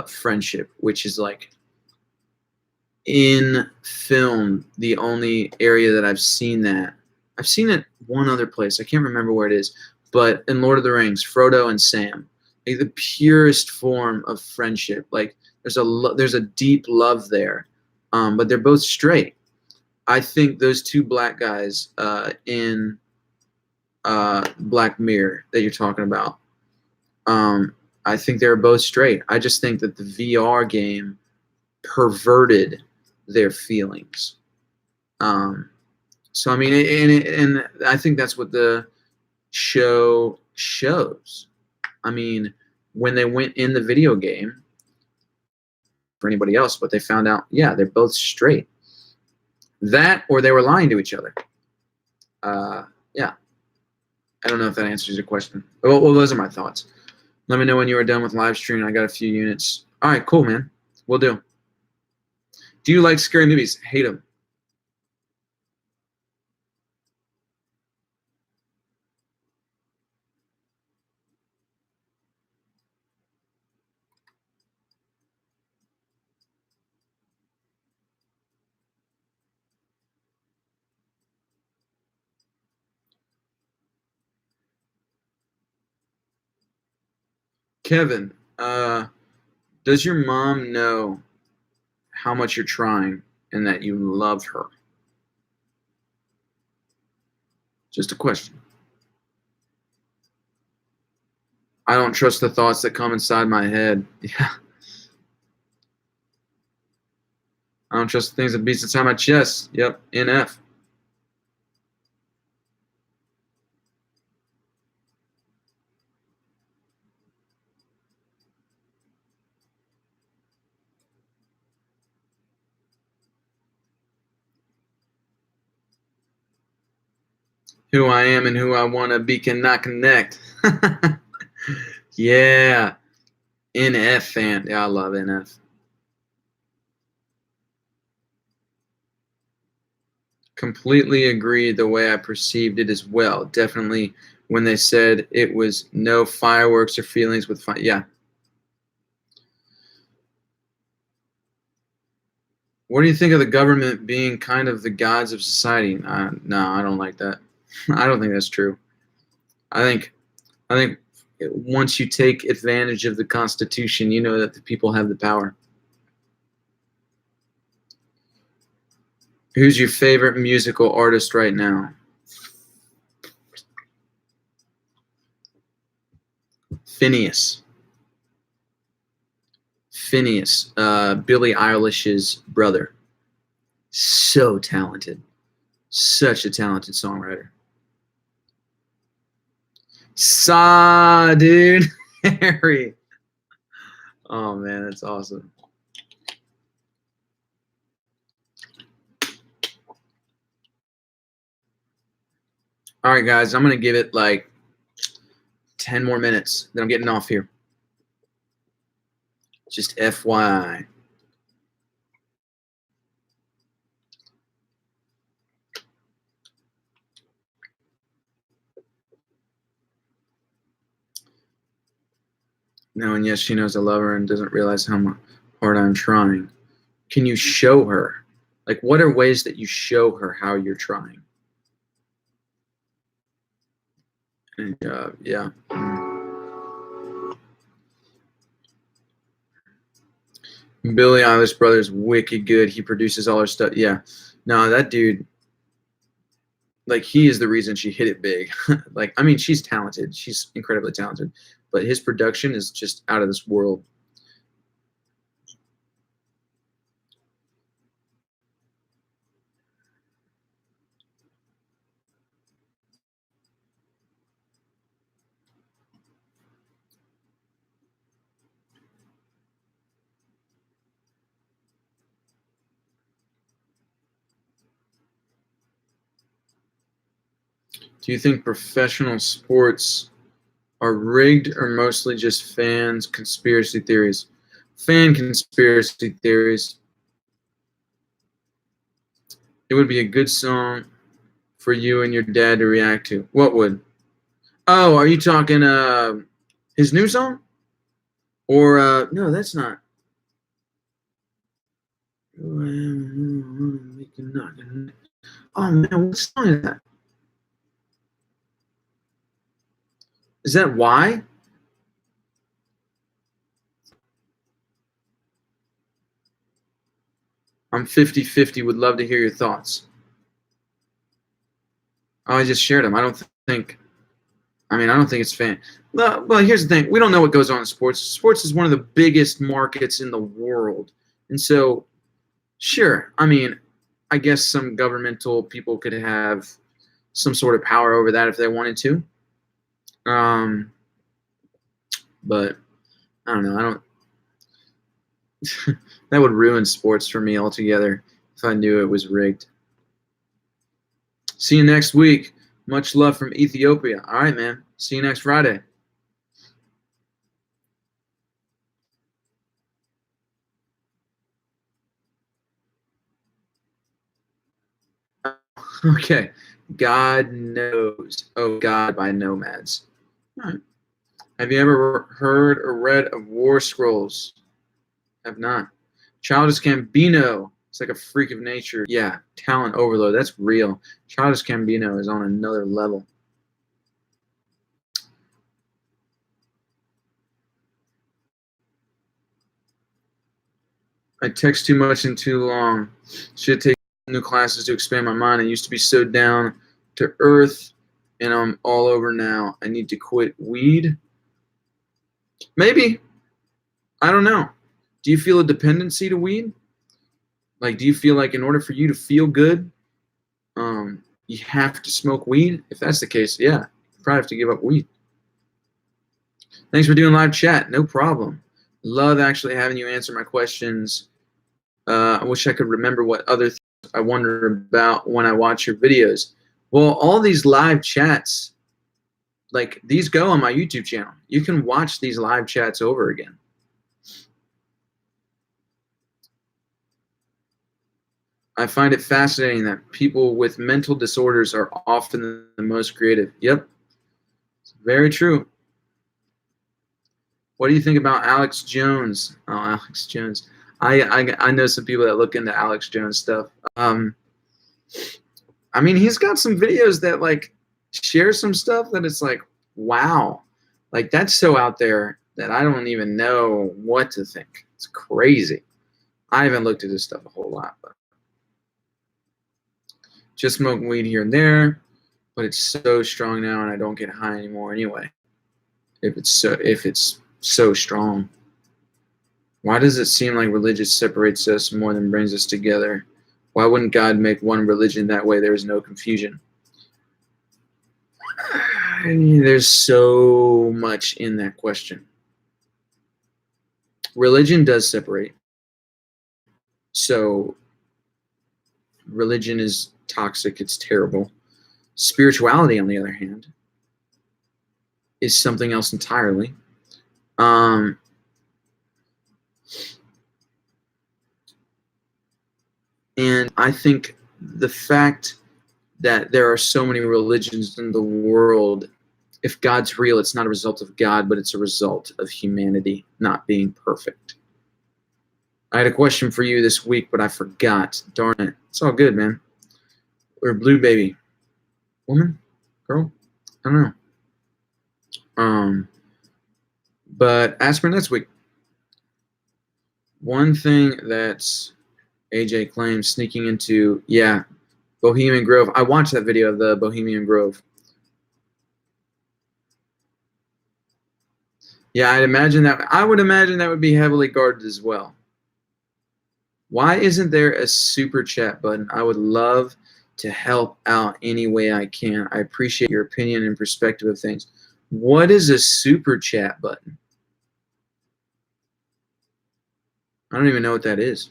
friendship, which is like in film, the only area that I've seen that. I've seen it one other place. I can't remember where it is, but in Lord of the Rings, Frodo and Sam, like the purest form of friendship. Like there's a deep love there, but they're both straight. I think those two black guys in Black Mirror that you're talking about, I think they're both straight. I just think that the VR game perverted their feelings. So I mean, and I think that's what the show shows. I mean, when they went in the video game, for anybody else, but they found out, yeah, they're both straight. That or they were lying to each other. Yeah. I don't know if that answers your question. Well, those are my thoughts. Let me know when you are done with live streaming. I got a few units. All right, cool, man. We'll do. Do you like scary movies? Hate them. Kevin, does your mom know how much you're trying and that you love her? Just a question. I don't trust the thoughts that come inside my head. Yeah. I don't trust the things that beats inside my chest. Yep. NF. Who I am and who I want to be cannot connect. Yeah. NF fan. Yeah, I love NF. Completely agree the way I perceived it as well. Definitely when they said it was no fireworks or feelings with fire. Yeah. What do you think of the government being kind of the gods of society? No, I don't like that. I don't think that's true. I think once you take advantage of the Constitution, you know that the people have the power. Who's your favorite musical artist right now? Phineas. Phineas, Billie Eilish's brother. So talented. Such a talented songwriter. Dude. Harry. Oh, man, that's awesome. All right, guys, I'm going to give it like 10 more minutes. Then I'm getting off here. Just FYI. No, and yes, she knows I love her and doesn't realize how hard I'm trying. Can you show her? Like, what are ways that you show her how you're trying? And, yeah. Billie Eilish brother's wicked good. He produces all her stuff. Yeah. No, that dude, like, he is the reason she hit it big. Like, I mean, she's talented. She's incredibly talented. But his production is just out of this world. Do you think professional sports are rigged or mostly just fans' conspiracy theories? Fan conspiracy theories. It would be a good song for you and your dad to react to. What would? Oh, are you talking his new song? Or no, that's not. Oh man, what song is that? Is that Why? I'm 50-50. Would love to hear your thoughts. Oh, I just shared them. I don't think it's fan. Well, here's the thing. We don't know what goes on in sports. Sports is one of the biggest markets in the world. And so, sure, I mean, I guess some governmental people could have some sort of power over that if they wanted to. But I don't know. I don't. That would ruin sports for me altogether if I knew it was rigged. See you next week. Much love from Ethiopia. All right, man. See you next Friday. Okay. God knows. Oh, God by Nomads. All right. Have you ever heard or read of War Scrolls? Have not. Childish Gambino. It's like a freak of nature. Yeah, talent overload. That's real. Childish Gambino is on another level. I text too much and too long. Should take new classes to expand my mind. I used to be so down to earth, and I'm all over now. I need to quit weed. Maybe. I don't know. Do you feel a dependency to weed? Like, do you feel like in order for you to feel good, you have to smoke weed? If that's the case, yeah, you probably have to give up weed. Thanks for doing live chat. No problem. Love actually having you answer my questions. I wish I could remember what other things I wonder about when I watch your videos. Well, all these live chats, like these go on my YouTube channel. You can watch these live chats over again. I find it fascinating that people with mental disorders are often the most creative. Yep, it's very true. What do you think about Alex Jones? Oh, Alex Jones. I know some people that look into Alex Jones stuff. I mean, he's got some videos that like share some stuff that it's like, wow, like that's so out there that I don't even know what to think. It's crazy. I haven't looked at his stuff a whole lot, but just smoking weed here and there, but it's so strong now, and I don't get high anymore anyway. If it's so strong, why does it seem like religion separates us more than brings us together? Why wouldn't God make one religion that way there is no confusion? I mean, there's so much in that question. Religion does separate. So religion is toxic, it's terrible. Spirituality, on the other hand, is something else entirely. And I think the fact that there are so many religions in the world, if God's real, it's not a result of God, but it's a result of humanity not being perfect. I had a question for you this week, but I forgot. Darn it. It's all good, man. Or blue baby. Woman? Girl? I don't know. But ask for next week. One thing that's AJ claims sneaking into, yeah, Bohemian Grove. I watched that video of the Bohemian Grove. Yeah, I would imagine that would be heavily guarded as well. Why isn't there a super chat button? I would love to help out any way I can. I appreciate your opinion and perspective of things. What is a super chat button? I don't even know what that is.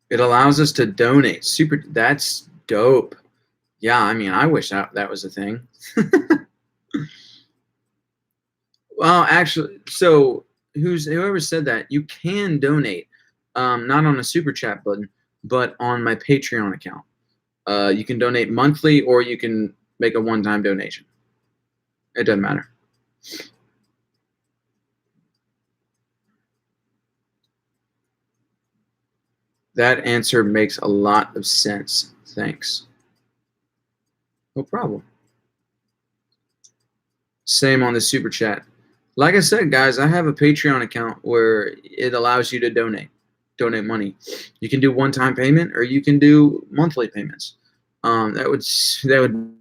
It allows us to donate. That's dope. Yeah, I mean, I wish that was a thing. Well, actually, so whoever said that, you can donate, not on a super chat button, but on my Patreon account. You can donate monthly, or you can make a one-time donation. It doesn't matter. That answer makes a lot of sense. Thanks. No problem. Same on the super chat. Like I said, guys, I have a Patreon account where it allows you to donate money. You can do one-time payment, or you can do monthly payments. That would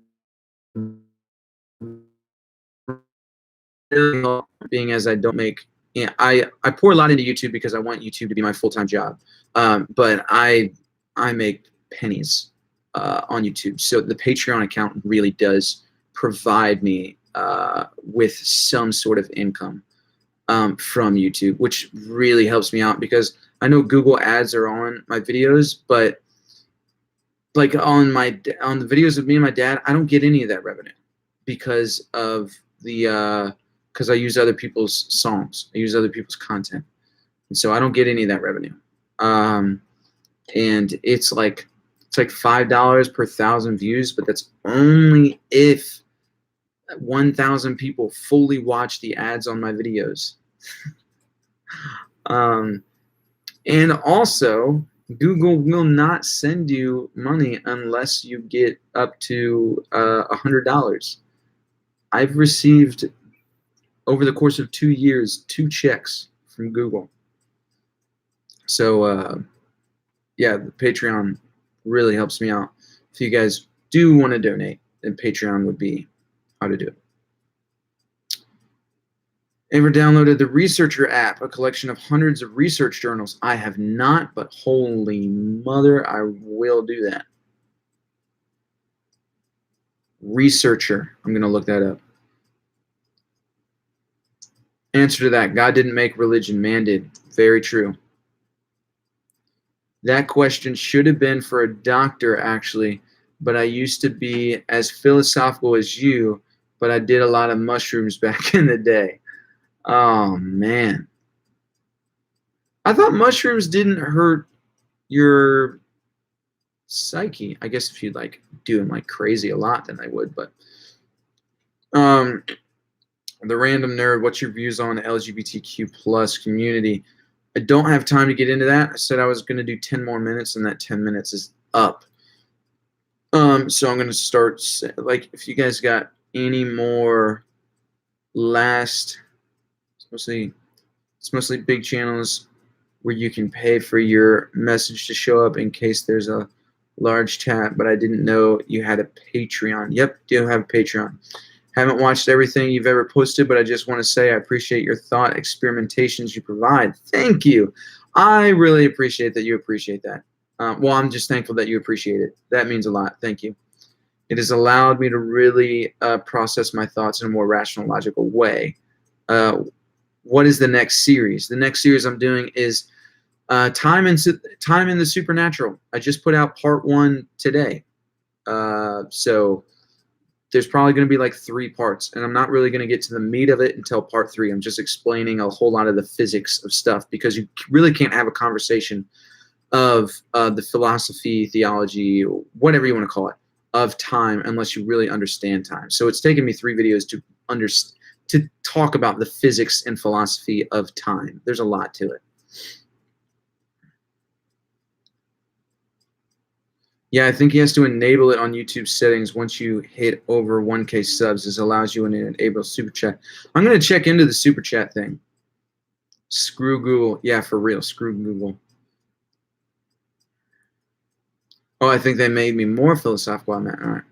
really help, being as I don't make. Yeah, I pour a lot into YouTube because I want YouTube to be my full-time job. But I make pennies on YouTube. So the Patreon account really does provide me with some sort of income from YouTube, which really helps me out, because I know Google ads are on my videos, but like on the videos of me and my dad, I don't get any of that revenue because of because I use other people's songs, I use other people's content, and so I don't get any of that revenue. And it's like $5 per 1,000 views, but that's only if 1,000 people fully watch the ads on my videos. And also, Google will not send you money unless you get up to $100. I've received, over the course of 2 years, 2 checks from Google. So, yeah, the Patreon really helps me out. If you guys do want to donate, then Patreon would be how to do it. Ever downloaded the Researcher app, a collection of hundreds of research journals? I have not, but holy mother, I will do that. Researcher. I'm going to look that up. Answer to that: God didn't make religion, man did. Very true. That question should have been for a doctor, actually, but I used to be as philosophical as you, but I did a lot of mushrooms back in the day. Oh, man. I thought mushrooms didn't hurt your psyche. I guess if you like do them like crazy a lot, then they would, but um the random nerd, what's your views on the LGBTQ plus community? I don't have time to get into that. I said I was going to do 10 more minutes, and that 10 minutes is up. So I'm going to start, like, if you guys got any more last, it's mostly big channels where you can pay for your message to show up in case there's a large chat, but I didn't know you had a Patreon. Yep, do have a Patreon. Haven't watched everything you've ever posted, but I just want to say I appreciate your thought experimentations you provide. Thank you. I really appreciate that you appreciate that. Well, I'm just thankful that you appreciate it. That means a lot. Thank you. It has allowed me to really process my thoughts in a more rational, logical way. What is the next series? The next series I'm doing is Time in the Supernatural. I just put out part 1 today. So there's probably going to be like 3 parts, and I'm not really going to get to the meat of it until part 3. I'm just explaining a whole lot of the physics of stuff, because you really can't have a conversation of the philosophy, theology, whatever you want to call it, of time unless you really understand time. So it's taken me 3 videos to talk about the physics and philosophy of time. There's a lot to it. Yeah, I think he has to enable it on YouTube settings once you hit over 1K subs. This allows you to enable super chat. I'm going to check into the super chat thing. Screw Google. Yeah, for real. Screw Google. Oh, I think they made me more philosophical on that. All right.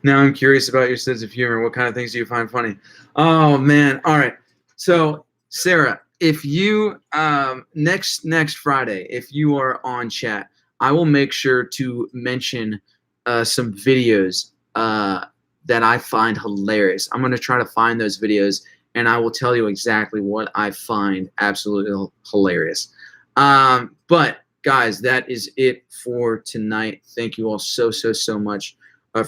Now I'm curious about your sense of humor. What kind of things do you find funny? Oh man! All right. So Sarah, if you next Friday, if you are on chat, I will make sure to mention some videos that I find hilarious. I'm going to try to find those videos, and I will tell you exactly what I find absolutely hilarious. But guys, that is it for tonight. Thank you all so much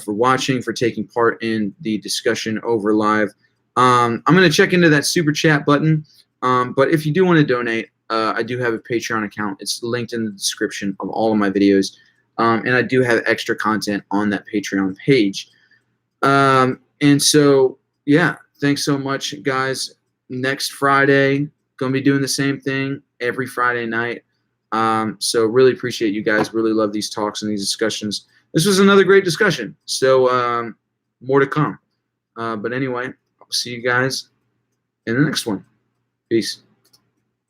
for watching, for taking part in the discussion over live. I'm going to check into that super chat button. But if you do want to donate, I do have a Patreon account. It's linked in the description of all of my videos. And I do have extra content on that Patreon page. And so, yeah, thanks so much, guys. Next Friday, going to be doing the same thing every Friday night. So really appreciate you guys. Really love these talks and these discussions. This was another great discussion. So more to come. But anyway, I'll see you guys in the next one. Peace.